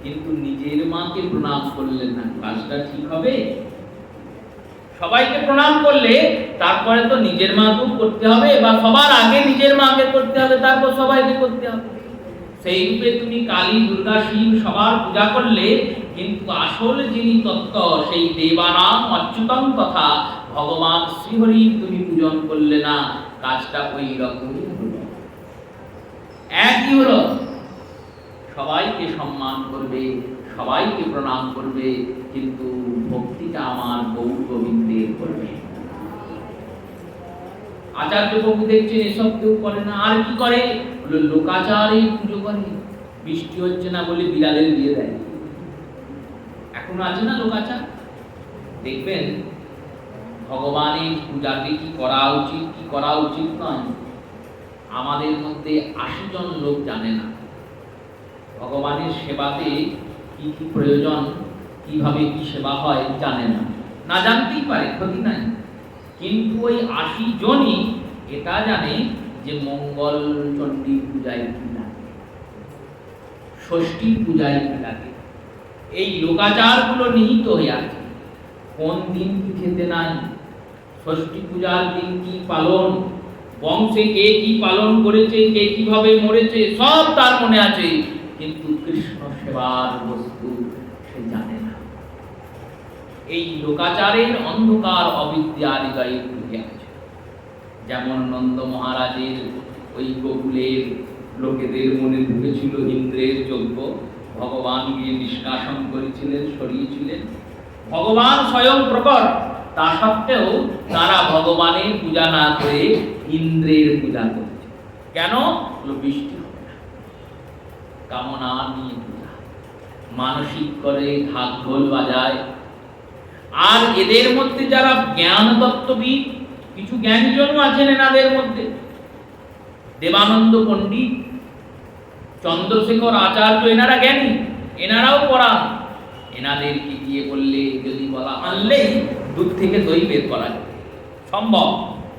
কিন্তু নিজের মাকে প্রণাম করলেন না, কাজটা ঠিক হবে? সবাইকে প্রণাম করলে তারপরে তো নিজের মাকেও করতে হবে, বা সবার আগে নিজের মাকে করতে হবে, তারপর সবাইকে করতে হবে। সেই রূপে তুমি কালী, দুর্গা, শিব সবার পূজা করলে, কিন্তু আসল যিনি তত্ত্ব সেই দেবানাম অচ্যুতম তথা ভগবান শ্রীহরির তুমি পূজন করলে না, কাজটা ওই রকমই হলো, একই হলো। সবাইকে সম্মান করবে, সবাইকে প্রণাম করবে, কিন্তু ভক্তিটা আমার গৌর গোবিন্দের করবে। আচার্য প্রভু দেখছেন এসব কেউ করে না, আর কি করে? লোকাচারে পুজো করে। বৃষ্টি হচ্ছে না বলে বিড়ালের দিয়ে দেয়। এখনো আছে না লোকাচার? দেখবেন ভগবানের পূজাতে কি করা উচিত, কি করা উচিত নয়, আমাদের মধ্যে ৮০ জন লোক জানে না। ভগবানের সেবাতে কি কি প্রয়োজন, কিভাবে কি সেবা হয় জানে না। না জানতেই পারে, ক্ষতি নাই। কিন্তু ওই ৮০ জনই এটা জানে যে মঙ্গল চণ্ডী পূজায় কি লাগে, ষষ্ঠী পূজায় কি লাগে। এই লোকাচারগুলো নিহিত হয়ে আছে। কোন দিন কি খেতে নাই, ষষ্ঠী পূজার দিন কি পালন, বংশে কে কি পালন করেছে, কে কিভাবে মরেছে, সব তার মনে আছে, কিন্তু কৃষ্ণ সেবার বস্তু সে জানে না। এই লোকাচারের অন্ধকার অবিদ্যার হৃদয়ে ঢুকে আছে। যেমন নন্দ মহারাজের ওই গোকুলের লোকেদের মনে ঢুকেছিল ইন্দ্রের যজ্ঞ, ভগবান গিয়ে নিষ্কাশন করেছিলেন, সরিয়েছিলেন। ভগবান স্বয়ং প্রকট, তা সত্ত্বেও তারা ভগবানের পূজা না করে ইন্দ্রের পূজা করছে। কেন? বৃষ্টি হবে না, কামনা নিয়ে পূজা, মানসিক করে ঢাক ঢোল বাজায়। আর এদের মধ্যে যারা জ্ঞান তত্ত্ববিদ, কিছু জ্ঞানীজনও আছেন এনাদের মধ্যে, দেবানন্দ পণ্ডিত, চন্দ্রশেখর আচার্য, এনারা জ্ঞানী, এনারাও পড়ান। এনাদেরকে গিয়ে বললে, যদি বলা আনলেই দুধ থেকে দই বের করা যায়, সম্ভব।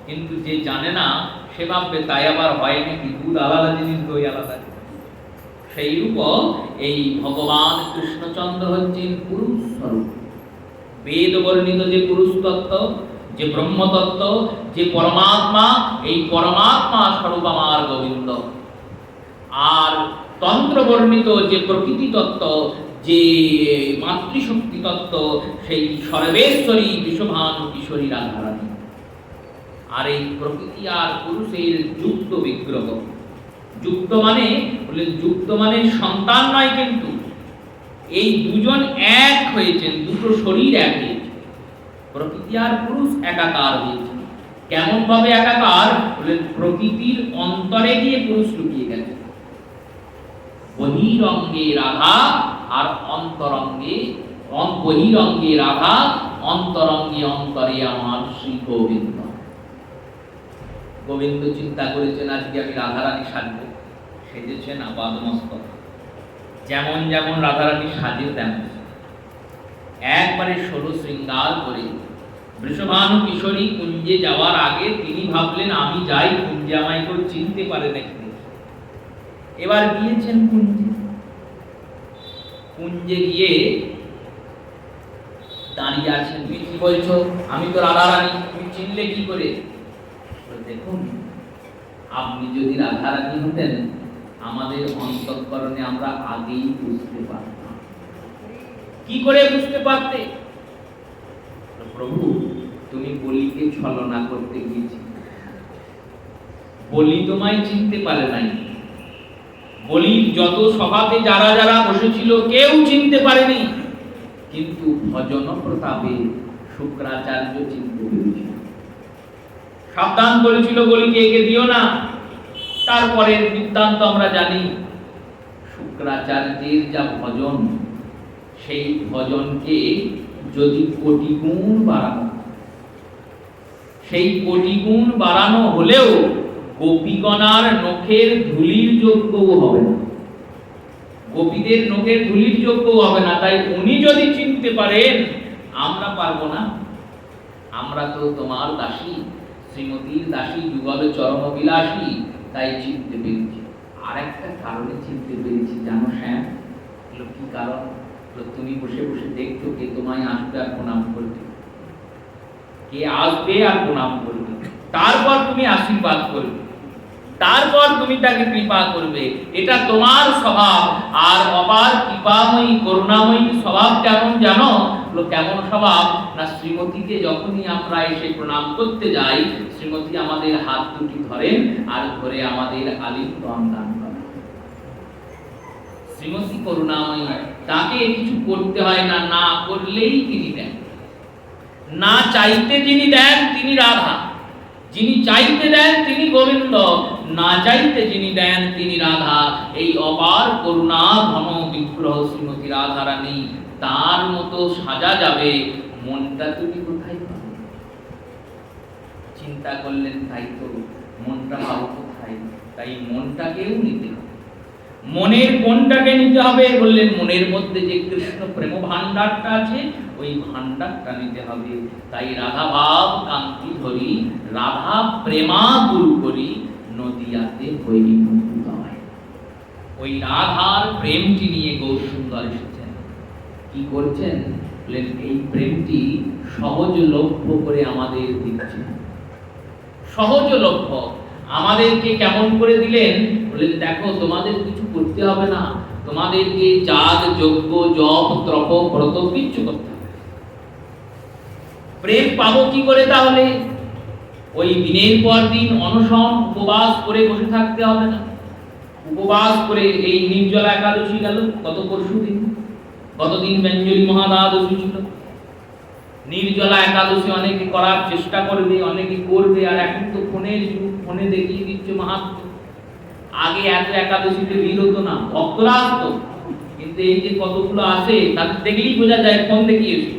কিন্তু যে জানে না সে ভাববে তাই আবার হয় নাকি, দুধ আলাদা জিনিস, দই আলাদা। সেই রূপ এই ভগবান কৃষ্ণচন্দ্র হচ্ছেন পুরুষ স্বরূপ। বেদ বর্ণিত যে পুরুষ তত্ত্ব, যে ব্রহ্মতত্ত্ব, যে পরমাত্মা, এই পরমাত্মা স্বরূপ আমার গোবিন্দ। আর তন্ত্র বর্ণিত যে প্রকৃতি তত্ত্ব, যে মাতৃশক্তি তত্ত্ব, সেই সর্বেশ্বরী বিশ্বভানু কিশোরী রাধারানী। আর এই প্রকৃতি আর পুরুষের যুক্ত বিগ্রহ। যুক্ত মানে বললেন, যুক্ত মানে সন্তান নয়, কিন্তু এই দুজন এক হয়েছেন, দুটো শরীর এক হয়েছে। প্রকৃতি আর পুরুষ একাকার হয়েছে। কেমন ভাবে একাকার? বললেন, প্রকৃতির অন্তরে গিয়ে পুরুষ লুকিয়ে গেছে। বহিরঙ্গে রাধা আর অন্তরঙ্গে, বহিরঙ্গে রাধা, অন্তরঙ্গে অন্তরে আমার শ্রী গোবিন্দ। গোবিন্দ চিন্তা করেছেন আজকে আমি রাধারানী সাজবো, সেজেছেন আপাদমস্তক। যেমন যেমন রাধারানী সাজে তেমন একবারে ষোলো শৃঙ্গার করে বৃষভানু কিশোরী কুঞ্জে যাওয়ার আগে তিনি ভাবলেন আমি যাই, কুঞ্জে আমায় কেউ চিনতে পারে নাকি। এবার গিয়েছেন কুঞ্জে। কুঞ্জে গিয়ে দাঁড়িয়ে আছেন। তুমি কি বলছো? আমি তো রাধারানী, তুমি চিনলে কি করে? দেখুন, আপনি যদি রাধারানী হতেন আমাদের অন্তঃকরণে আমরা আগেই বুঝতে পারতাম। কি করে বুঝতে পারতে? প্রভু, তুমি বলিকে ছলনা করতে গিয়েছি, বলি তোমায় চিনতে পারে নাই। বলির যত সভাতে যারা যারা বসেছিল কেউ চিনতে পারেনি, কিন্তু ভজন প্রতাপে শুক্রাচার্য চিনতে পেরেছিল। সাবধান করেছিল বলিকে একে দিও না। তারপরের বৃত্তান্ত আমরা জানি। শুক্রাচার্যের যা ভজন, সেই ভজনকে যদি কোটি গুণ বাড়ানো, সেই কোটি গুণ বাড়ানো হলেও গোপীগণার নখের ধুলির যোগ্যও হবে না, গোপীদের নখের ধুলির যোগ্যও হবে না। তাই উনি যদি চিনতে পারেন, আমরা পারবো না? আমরা তো তোমার দাসী, শ্রীমতীর দাসী, যুগল চরণ বিলাসী, তাই চিনতে পেরেছি। আর একটা কারণে চিনতে পেরেছি, জানো শ্যাম? কি কারণ? তুমি বসে বসে দেখছো কে তোমায় আসবে আর প্রণাম করবে। কে আসবে আর প্রণাম করবে, তারপর তুমি আশীর্বাদ করবে, তারপর তুমি তাকে কৃপা করবে। এটা তোমার স্বভাব। আর অপার কৃপাময়ী করুণাময়ী স্বভাব কেমন জানো? কেমন স্বভাব না, শ্রীমতীকে যখনই আমরা এসে প্রণাম করতে যাই, শ্রীমতী আমাদের হাত দুটি ধরেন আর ধরে আমাদের আলিঙ্গন দান করেন। শ্রীমতী করুণাময়ী, তাকে কিছু করতে হয় না, না করলেই তিনি দেন। না চাইতে যিনি দেন তিনি রাধা, যিনি চাইতে দেন তিনি গোবিন্দ, না চাইতে যিনি দেন তিনি রাধা। এই অপার করুণা ঘন বিগ্রহ শ্রীমতী রাধা রানী, তার মতো সাজা যাবে মনটা তুমি কোথায় পাবে? চিন্তা করলেন, তাই তো মনটা পাবো কোথায়? তাই মনটাকেও নিতে হবে। মনের কোনটাকে নিতে হবে? বললেন মনের মধ্যে যে কৃষ্ণ প্রেম ভান্ডারটা আছে, ওই ভান্ডারটা নিতে হবে। তাই রাধা ভাব কান্তি ধরি, রাধা প্রেমা গুরু করি, নদিয়াতে হই মুকুদয়। ওই রাধার প্রেমটি নিয়ে গৌর সুন্দর এসেছেন। কি করছেন? বললেন এই প্রেমটি সহজলভ্য করে আমাদের দিচ্ছেন। সহজলভ্য আমাদেরকে কেমন করে দিলেন? বললেন দেখো, তোমাদের কিছু করতে হবে না, তোমাদেরকে যাগ যজ্ঞ জপ তপ ব্রত কিচ্ছু করতে হবে। প্রেম পাবো কি করে তাহলে? ওই দিনের পর দিন অনশন উপবাস করে বসে থাকতে হবে না। উপবাস করে এই নির্জলা একাদশী গেল গত পরশু দিন, গতদিন ব্যঞ্জলি মহাদ্বাদশী ছিল। নির্জলা একাদশী অনেকে করার চেষ্টা করবে, অনেকে করবে, আর এখন তো ফোনের যুগ, ফোনে দেখিয়ে দিচ্ছে মাহাত্ম্য। আগে এত একাদশীতে ভিড় হতো না, ভক্তরা আসতো, কিন্তু এই যে কতগুলো আসে তাদের দেখলেই বোঝা যায় ফোন দেখিয়ে এসেছে।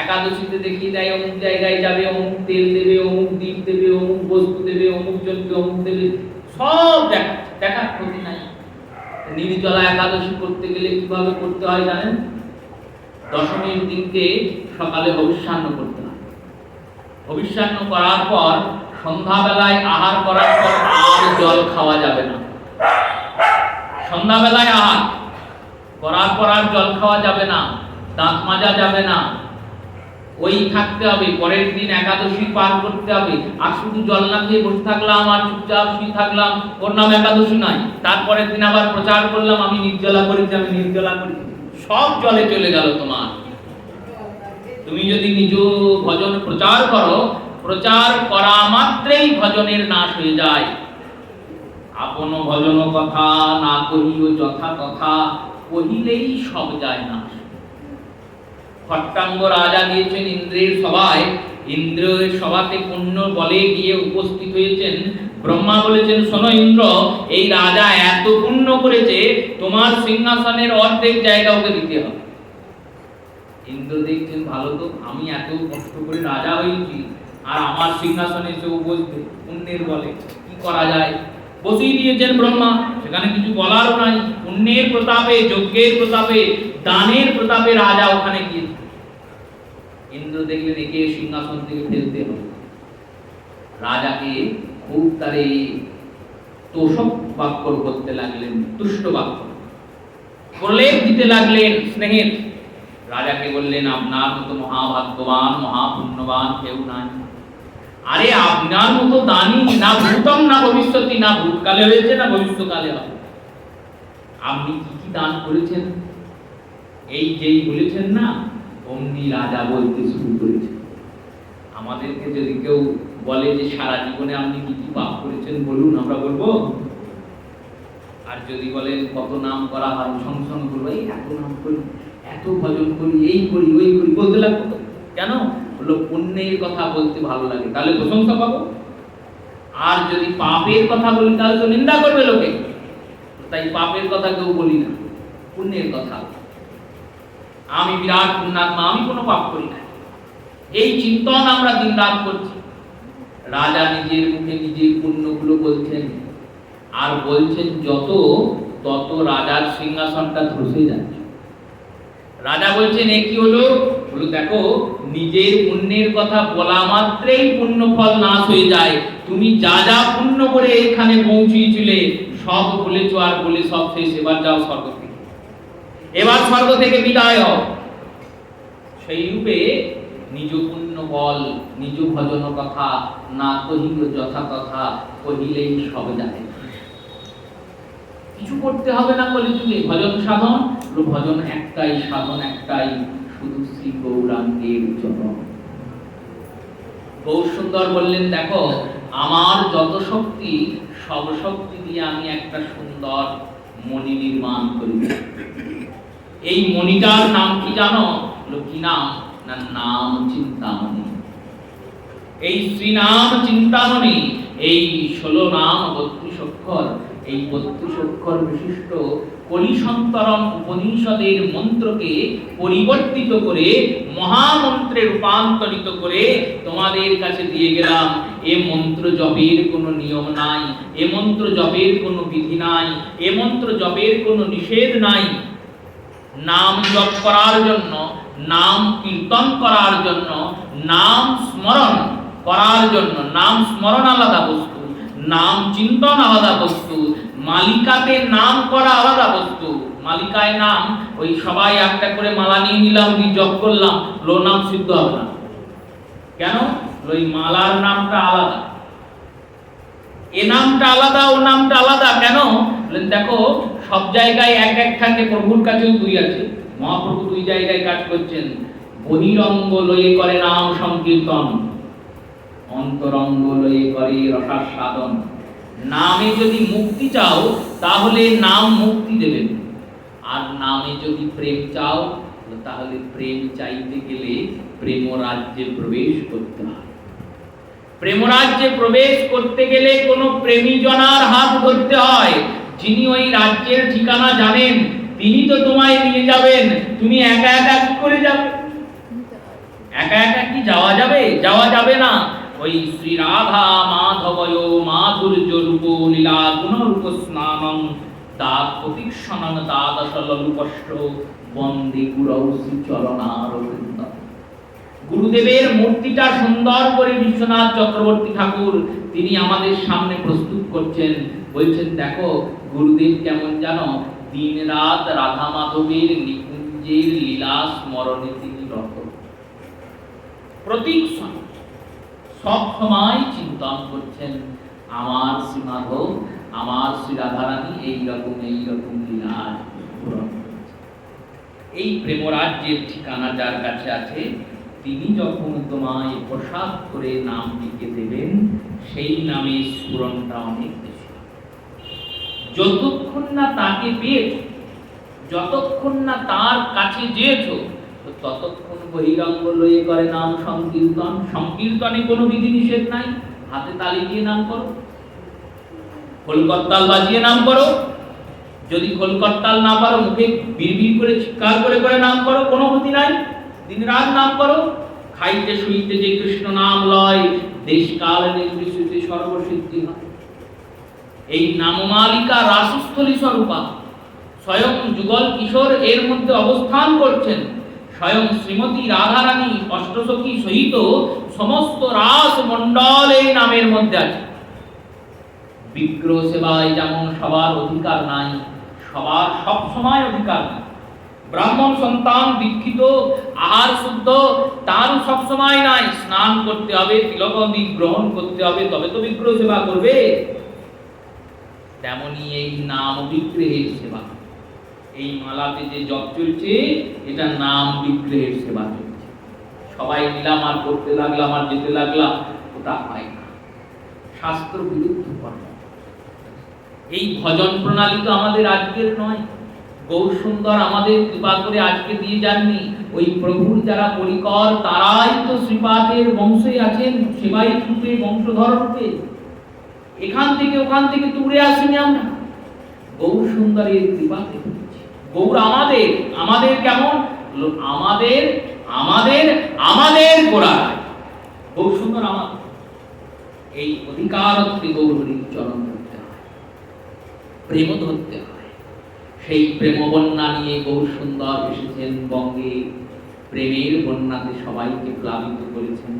একাদশীতে দেখিয়ে দেয় অমুক জায়গায় যাবে, অমুক তেল দেবে, অমুক দ্বীপ দেবে, অমুক বস্তু দেবে, অমুক জন্তু অমুক দেবে, সব দেখার ক্ষতি নাই। নির্জলা একাদশী করতে গেলে কিভাবে করতে হয় জানেন? দশমীর দিনকে সকালে হবিষ্যান্ন করতে হয়। হবিষ্যান্ন করার পর সন্ধ্যাবেলায় আহার করার পর আর জল খাওয়া যাবে না। সন্ধ্যাবেলায় আহার করার পর আর জল খাওয়া যাবে না, দাঁত মাজা যাবে না, ওই থাকতে হবে। পরের দিন একাদশী পার করতে হবে। আর শুধু জল না খেয়ে বসে থাকলাম আর চুপচাপ শুয়ে থাকলাম, ওর নাম একাদশী নয়। তারপরের দিন আবার প্রচার করলাম আমি নির্জলা করেছি, আমি নির্জলা করেছি, সব জলে চলে গেল তোমার। তুমি যদি নিজ ভজন প্রচার করো, প্রচার করা মাত্রেই ভজনের নাশ হয়ে যায়। আপন ভজন কথা না কহিও যথা তথা, কহিলেই সব যায় নাশ। খট্টাঙ্গ রাজা গিয়েছেন ইন্দ্রের সভায়, ইন্দ্রের সভাতে পুণ্য বলে গিয়ে উপস্থিত হয়েছেন। ব্রহ্মা বলেছেন, শোনো ইন্দ্র, এই রাজা এত পুণ্য করেছে, তোমার সিংহাসনের অর্ধেক জায়গা ওকে দিতে হবে। ইন্দ্র দেখছেন, ভালো তো, আমি এত কষ্ট করে রাজা হয়েছি আর আমার সিংহাসনে এসে বসবে পুণ্যের বলে, কি করা যায়? বসিয়ে দিয়েছেন ব্রহ্মা, সেখানে কিছু বলারও নাই। পুণ্যের প্রতাপে, যজ্ঞের প্রতাপে, দানের প্রতাপে রাজা ওখানে গিয়েছে। ইন্দ্র দেখলেন একে সিংহাসন থেকে ফেলতে হবে। রাজাকে খুব তারে তোষক বাক্য করতে লাগলেন, তুষ্ট বাক্য প্রলেপ দিতে লাগলেন স্নেহের। রাজাকে বললেন, আপনার মতো মহাভাগ্যবান মহাপুণ্যবান কেউ নাই। আরে আপনার মতো দানি না ভূতম না ভবিষ্যতি, না ভূতকালে হয়েছে না ভবিষ্যৎকালে হবে। আপনি কি কি দান করেছেন? এই যেই বলেছেন না, অমনি রাজা বলতে শুরু করেছে। আমাদেরকে যদি কেউ বলে যে সারা জীবনে আপনি কি কি পাপ করেছেন বলুন, আমরা বলবো? আর যদি বলেন কত নাম করা হয়, সঙ্গে সঙ্গে বলবো এই এত নাম করি, এত ভজন করি, এই করি ওই করি, বলতে লাগতো। কেন? বললো পুণ্যের কথা বলতে ভালো লাগে, তাহলে প্রশংসা পাবো। আর যদি পাপের কথা বলি তাহলে তো নিন্দা করবে লোকে, তাই পাপের কথা কেউ বলি না, পুণ্যের কথা। আমি বিরাট পুণ্যাত্মা, আমি কোনো পাপ করি না, এই চিন্তন আমরা দিন রাত করছি। রাজা নিজের মুখে নিজের পুণ্যগুলো বলছেন, আর বলছেন যত তত রাজার সিংহাসনটা ধসে যাচ্ছে। রাজা বলছেন এ কি হলো? বলো দেখো, নিজের পুণ্যের কথা বলা মাত্রেই পুণ্য ফল নাশ হয়ে যায়। তুমি যা যা পুণ্য করে এখানে পৌঁছিয়েছিলে সব বলেছো, আর বলে সব শেষ, এবার যাও স্বর্গ থেকে, এবার স্বর্গ থেকে বিদায় হও। সেই রূপে নিজ পুণ্য বল নিজ ভজন কথা, না কহিল যথা কথা, কহিলেই সব যায়। কিছু করতে হবে না কলিযুগে, ভজন সাধন, ভজন একটাই, সাধন একটাই, শুধু শ্রী গৌরাঙ্গের চরণ। গৌর সুন্দর বললেন, দেখো আমার যত শক্তি, সব শক্তি দিয়ে আমি একটা সুন্দর মণি নির্মাণ করি। এই মণিটার নাম কি জানো? কি নাম? না নাম চিন্তামণি। এই শ্রীনাম চিন্তামণি, এই 16 নাম 32 অক্ষর, এই 32 অক্ষর বিশিষ্ট কলিসন্তরণ উপনিষদের মন্ত্রকে পরিবর্তিত করে মহামন্ত্রে রূপান্তরিত করে তোমাদের কাছে দিয়ে গেলাম। এ মন্ত্র জপের কোনো নিয়ম নাই, এ মন্ত্র জপের কোনো বিধি নাই, এ মন্ত্র জপের কোনো নিষেধ নাই। নাম জপ করার জন্য, নাম কীর্তন করার জন্য, নাম স্মরণ করার জন্য, নাম স্মরণ আলাদা বস্তু, নাম চিন্তন আলাদা বস্তু, মালিকাতে নাম করা আলাদা বস্তু। মালিকায় নাম, ওই সবাই একটা করে মালা নিয়ে নিলাম, জপ করলাম, লো নাম সিদ্ধ হবে না। কেন? ওই মালার নামটা আলাদা, এ নামটা আলাদা, ও নামটা আলাদা। কেন? দেখো সব জায়গায় এক এক থাকে, প্রভুর কাছেও দুই আছে। মহাপ্রভু দুই জায়গায় কাজ করছেন। বহিরঙ্গ লয়ে করে নাম সংকীর্তন, অন্তরঙ্গ লয়ে করে রসাস্বাদন। নামে যদি মুক্তি চাও তাহলে নাম মুক্তি দেবেন, আর নামে যদি প্রেম চাও তাহলে প্রেম চাইতে গেলে প্রেম রাজ্যে প্রবেশ করতে হয়। প্রেম রাজ্যে প্রবেশ করতে গেলে কোনো প্রেমী জনার হাত ধরতে হয়। যিনি ওই রাজ্যের ঠিকানা জানেন তিনি তো তোমায় নিয়ে যাবেন। তুমি একা একা কি করে যাবে? একা একা কি যাওয়া যাবে? যাওয়া যাবে না। ওই শ্রী রাধা মাধবয় মাধুর্য রূপ লীলা গুণরূপ স্নানং দাত প্রতীক্ষণং দ্বাদশললুপষ্ট বন্দে গুরৌ শ্রী চরণারবিন্দ। গুরুদেবের মূর্তিটা সুন্দর করে বিশ্বনাথ চক্রবর্তী ঠাকুর তিনি আমাদের সামনে প্রস্তুত করছেন। বলছেন, দেখো গুরুদেব কেমন জানো? দিন রাত রাধা মাধবের নিকুঞ্জের লীলা স্মরণে তিনি রত। প্রতীক্ষণ সব সময় চিন্তন করছেন, আমার শ্রী মাধব, আমার শ্রী রাধারানী এইরকম লীলা পূরণ করেছেন। এই প্রেমরাজ্যের ঠিকানা যার কাছে আছে, তিনি যখন তোমায় প্রসাদ করে নাম লিখে দেবেন, সেই নামে স্ফুরণটা অনেক বেশি। যতক্ষণ না তাকে পেয়েছো, যতক্ষণ না তার কাছে যেয়েছো, ততক্ষণ বহিরঙ্গ লয়ে করে নাম সংকীর্তন। সংকীর্তনে কোনো বিধি নিষেধ নাই। হাতে তালি দিয়ে নাম করো, খোলকর্তাল বাজিয়ে নাম করো। যদি খোলকর্তাল না পারো, মুখে বিড়বিড় করে চিৎকার করে করে নাম করো, কোনো ক্ষতি নাই। দিন রাত নাম করো। খাইতে শুইতে যে কৃষ্ণ নাম লয়, দেশকাল নির্বিশেষে সর্বসিদ্ধি হয়। এই নামমালিকা রাসস্থলী স্বরূপা স্বয়ং যুগল কিশোর এর মধ্যে অবস্থান করছেন। স্বয়ং শ্রীমতী রাধারানী অষ্টসখী সহিত সমস্ত রাস মণ্ডল এই নামের মধ্যে আছে। বিগ্রহ সেবায় যেমন সবার অধিকার নাই, সবার সব সময় অধিকার নাই। ব্রাহ্মণ সন্তান দীক্ষিত আহার শুদ্ধ তার সব সময় নাই। স্নান করতে হবে, তিলকবন্দি গ্রহণ করতে হবে, তবে তো বিগ্রহ সেবা করবে। তেমনি এই নাম বিগ্রহের সেবা। এই মালাতে যে জপ চলছে, এটা নাম বিগ্রহের সেবা চলছে। সবাই নিলাম আর করতে লাগলাম আর যেতে লাগলাম, ওটা হয় না, শাস্ত্র বিরুদ্ধ কর্ম। এই ভজন প্রণালী তো আমাদের আজকের নয়। গৌর সুন্দর আমাদের কৃপা করে আজকে দিয়ে যাননি। ওই প্রভুর যারা পরিকর, তারাই তো শ্রীপাদের বংশে আছেন, সেবাই রূপে বংশধর রূপে। এখান থেকে ওখান থেকে তুলে আসিনি আমরা, গৌর সুন্দরের কৃপাতে। গৌর আমাদের, আমাদের কেমন? আমাদের আমাদের আমাদের গোড়া। গৌর সুন্দর আমাদের। এই অধিকার গৌর হরির চরণ ধরতে হয়, প্রেম ধরতে হয়। সেই প্রেম বন্যা নিয়ে গৌর সুন্দর এসেছেন বঙ্গে। প্রেমের বন্যাতে সবাইকে প্লাবিত করেছেন,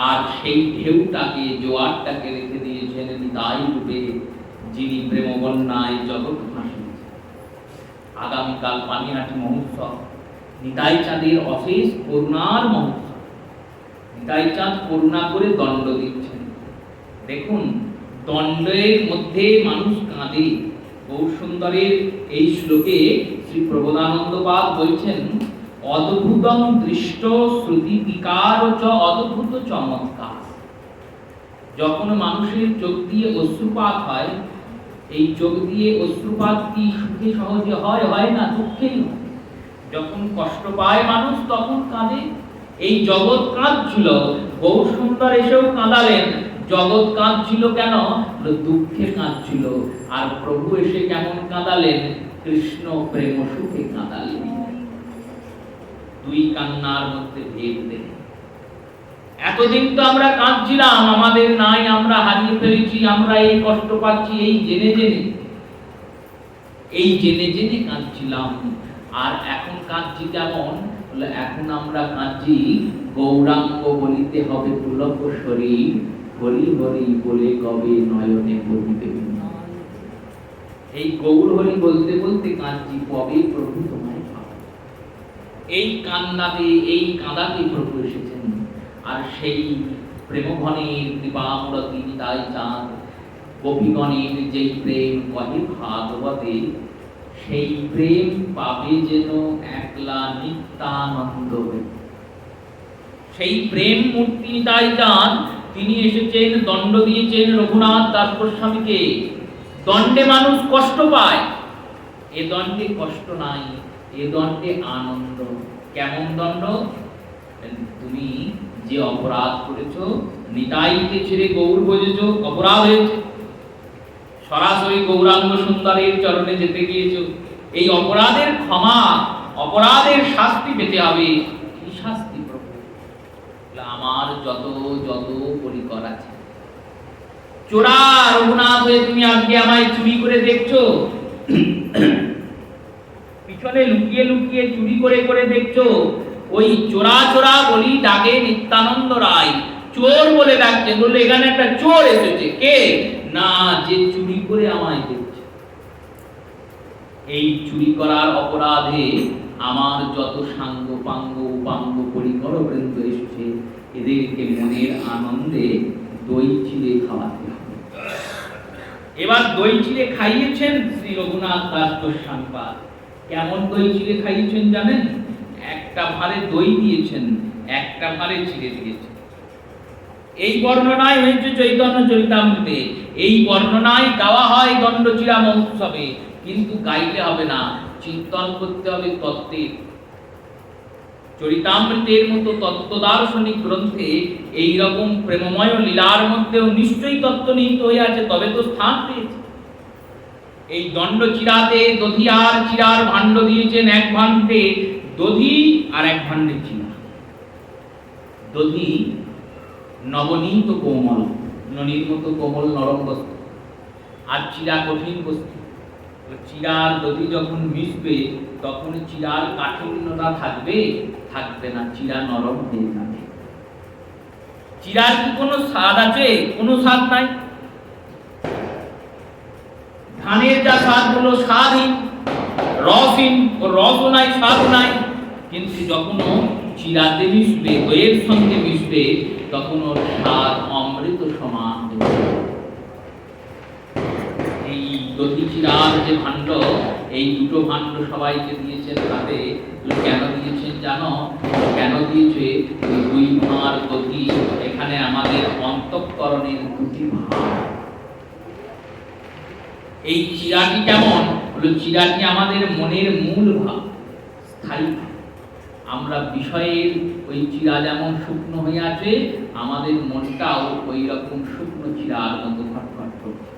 আর সেই ঢেউটাকে, জোয়ারটাকে রেখে দিয়েছেন নিতাই রূপে, যিনি প্রেম বন্যায় জগৎ ভাসিয়েছেন। আগামীকাল পানিহাটি মহোৎসব, নিতাই চাঁদের অশেষ করুণার মহোৎসব। তাই চাঁদ করুণা করে দণ্ড দিচ্ছেন। দেখুন, দণ্ডের মধ্যে মানুষ কাঁদে। গৌরসুন্দরের এই শ্লোকে শ্রী প্রবোধানন্দপাদ বলছেন, অদ্ভুতং দৃষ্ট শ্রুতি বিকার চ অদ্ভুত চমৎকার। যখন মানুষের চোখ দিয়ে অশ্রুপাত হয়, এই চোখ দিয়ে অশ্রুপাত কি সুখে সহজে হয়? হয় না, দুঃখেই হয়। যখন কষ্ট পায় মানুষ তখন কাঁদে। এই জগৎ কাঁদছিল, গৌরসুন্দর এসেও কাঁদালেন। জগৎ কাঁদছিল কেন? দুঃখে কাঁদছিল। আর প্রভু এসে কেমন কাঁদালেন? কৃষ্ণ প্রেম সুখে কাঁদালেন। দুই কান্নার মধ্যে ভেদ নেই। এতদিন তো আমরা কাঁদছিলাম, আমাদের নাই, আমরা হারিয়ে ফেলেছি, আমরা এই কষ্ট পাচ্ছি, এই জেনে জেনে কাঁদছিলাম। আর এখন কাঁদছি কেমন? এখন আমরা কাঁদছি, গৌরাঙ্গ বলিতে হবে পুলক শরীর, হরি হরি বলে কবে নয়নে পড়িবে। এই গৌর হরি বলতে বলতে কাঁদছি, কবে প্রভু তোমায় পাবো। এই কান্নাতে, এই কাঁদাতে প্রভু এসেছেন। আর সেই প্রেমঘনের কৃপামূরতি নিতাই চাঁদ, গোপীগণের যেই প্রেম কহে ভাগবতে, সেই প্রেম পাবে যেন একলা নিত্যানন্দ। সেই প্রেম মূর্তি নিতাই চাঁদ, তিনি এসেছেন, দণ্ড দিয়েছেন রঘুনাথ দাস গোস্বামীকে। দণ্ডে মানুষ কষ্ট পায়, এ দণ্ডে কষ্ট নাই, এ দণ্ডে আনন্দ। কেমন দণ্ড? তুমি যে অপরাধ করেছো, নিতাইকে ছেড়ে গৌর ভজেছো, অপরাধ হয়েছে। সরাসরি গৌরাঙ্গ সুন্দরের চরণে যেতে গিয়েছো, এই অপরাধের ক্ষমা, অপরাধের শাস্তি পেতে হবে। কি শাস্তি প্রভু? আমার যত যত পরিকর আছে। চোরা রঘুনাথ হয়ে তুমি আজকে আমায় চুরি করে দেখছো, পিছনে লুকিয়ে লুকিয়ে চুরি করে করে দেখছো। ওই চোরা চোরা বলি ডাকে নিত্যানন্দ রায়, চোর বলে ডাকছে। বললে এখানে একটা চোর এসেছে। কে? না, যে চুরি করে আমায় দেখছে। এই চুরি করার অপরাধে আমার যত সাঙ্গ পাঙ্গ উপাঙ্গ পরিকর বৃন্দ এসেছে, এদেরকে মনের আনন্দে দই চিড়ে খাওয়াতে হবে। এবার দই চিড়ে খাইয়েছেন শ্রী রঘুনাথ দাস গোস্বামী পাদ। কেমন দই চিড়ে খাইয়েছেন জানেন? একটা ভারে দই দিয়েছেন, একটা ভারে চিড়ে দিয়েছেন। এই বর্ণনায় হয়েছে চৈতন্য চরিতামৃতে, এই বর্ণনায় গাওয়া হয় দণ্ডচিড়া মহোৎসবে। কিন্তু গাইলে হবে না, চিন্তন করতে হবে তত্ত্বের। চরিতামৃতের মতো তত্ত্ব দার্শনিক গ্রন্থে এই রকম প্রেমময় লীলার মধ্যেও নিশ্চয়ই তত্ত্ব নিহিত হয়ে আছে, তবে তো স্থান পেয়েছে। এই দণ্ড চিরাতে দধি আর চিরার ভাণ্ড দিয়েছেন। এক ভাণ্ডে দধি আর এক ভাণ্ডে চিরা। দধি নবনীত কোমল, ননির মতো কোমল নরম বস্তু, আর চিরা কঠিন বস্তু। চিরার দধি যখন মিশবে তখন চিরার কাঠিন্যতা থাকবে? থাকবে না, চিরা নরম হয়ে যাবে। চিরার কি কোনো স্বাদ আছে? কোনো স্বাদ নাই। ধানের যা স্বাদ হলো স্বাদহীন, রসহীন, রসও নাই, স্বাদও নাই। কিন্তু যখন চিরাতে মিশবে, দইয়ের সঙ্গে মিশবে, তখন ওর স্বাদ অমৃত সমান। এই দধি চিরার যে ভাণ্ড, এই দুটো ভাণ্ড সবাইকে দিয়েছেন। তাতে কেন দিয়েছেন জানো? কেন দিয়েছে? দুই ভাঁড় দধি, এখানে আমাদের অন্তঃকরণের দুটি ভাঁড়। এই চিরাটি কেমন? চিরাটি আমাদের মনের মূল ভাব, স্থায়ী ভাব। আমরা বিষয়ের ওই চিরা যেমন শুকনো হয়ে আছে, আমাদের মনটাও ওই রকম শুকনো চিরার মতো খটখট করছে।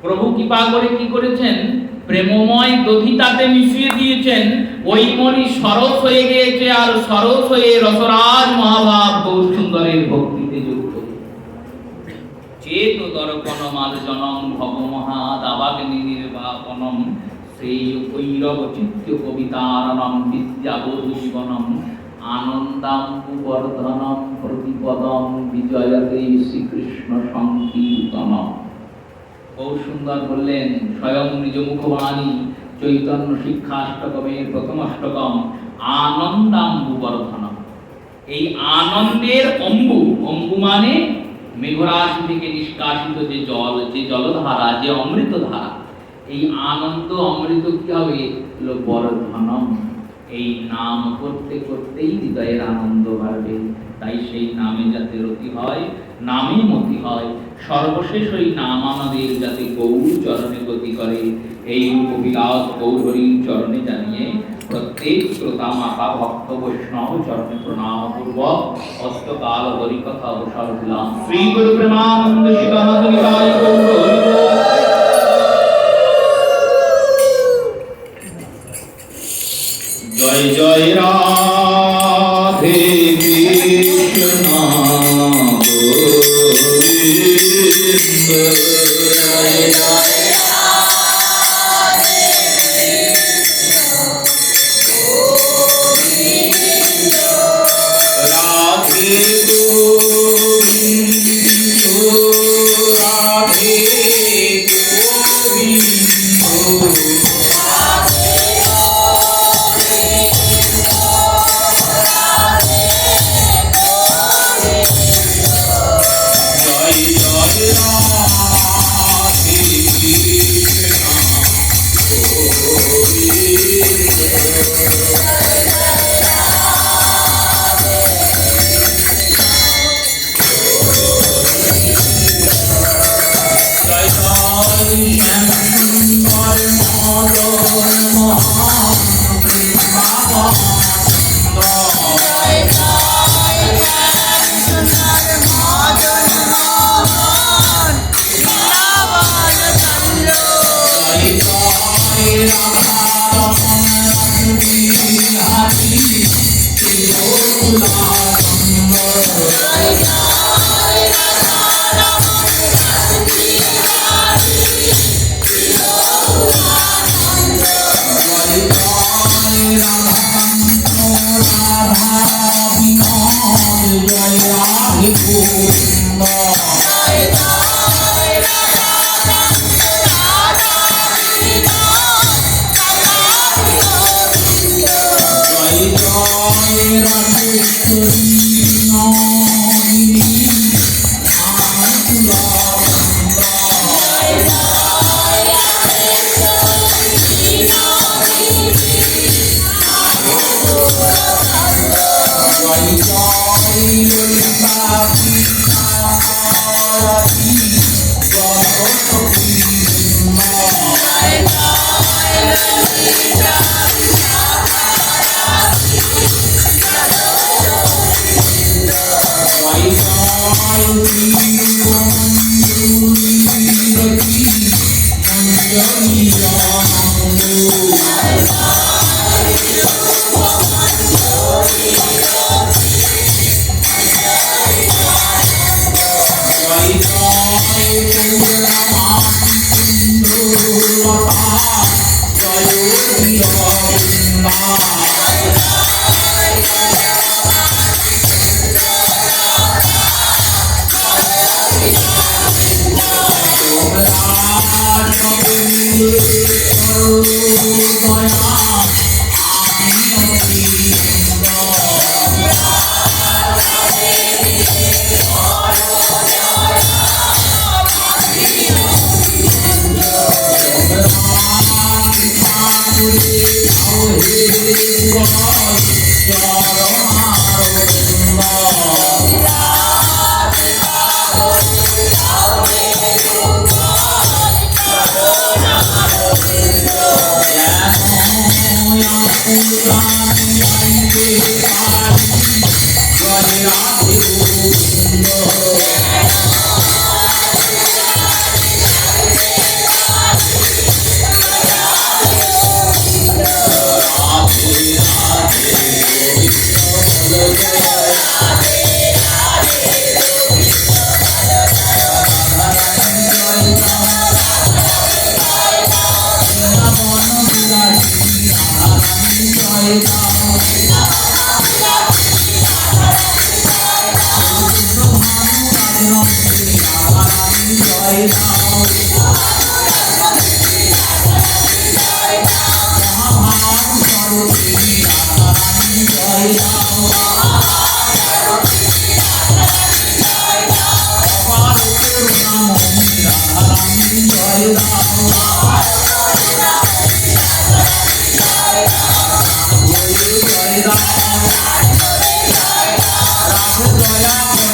প্রভু কৃপা করে কি করেছেন? প্রেমময় দধি তাতে মিশিয়ে দিয়েছেন। ওই মনি সরস হয়ে গিয়েছে, আর সরস হয়ে রসরাজ মহাভাব গৌরসুন্দরের ভক্তিতে যুক্ত। চেত দর্পণ মার্জনম ভবমহা দাবাগ্নি নির্বাপনম, সেই কৈরব চিত্ত কবিতারণম বিদ্যাবোধ জীবনম, আনন্দাম্বুবর্ধনম প্রতিপদম বিজয়তে শ্রীকৃষ্ণ সংকীর্তনম। গৌরসুন্দর বললেন, স্বয়ং নিজ মুখবাণী চৈতন্য শিক্ষাষ্টকমের প্রথম অষ্টকম, আনন্দাম্বুবর্ধনম। এই আনন্দের অম্বু, অম্বু মানে মেঘরাশি থেকে নিষ্কাশিত যে জল, যে জলধারা, যে অমৃত ধারা, এই আনন্দ অমৃত কি হবে? বর্ধনম। এই নাম করতে করতেই হৃদয়ের আনন্দ বাড়বে। তাই সেই নামে যাতে রতি হয়, নামে মতি হয়, সর্বশেষ ওই নাম আমাদের যাতে গৌর চরণে গতি করে, এই রূপবিলাস গৌরহরির চরণে জানিয়ে প্রত্যেক শ্রোতা মাতা ভক্ত বৈষ্ণব চরণে প্রণাম পূর্বক অষ্টকাল হরিকথা অবসর দিলাম। শ্রী গুরু প্রেমানন্দ শিবানন্দ নিতাই গৌর হরি বল। জয় জয় রাধে কৃষ্ণ গোবিন্দ, জয় জয় রাধে কৃষ্ণ গোবিন্দ, রাধে গোবিন্দ, রাধে গোবিন্দ।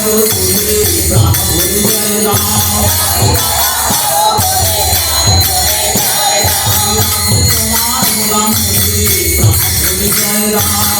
প্রাণ পরিচয় দাও তোমার গোলাম প্রাণ পরিচয় দাও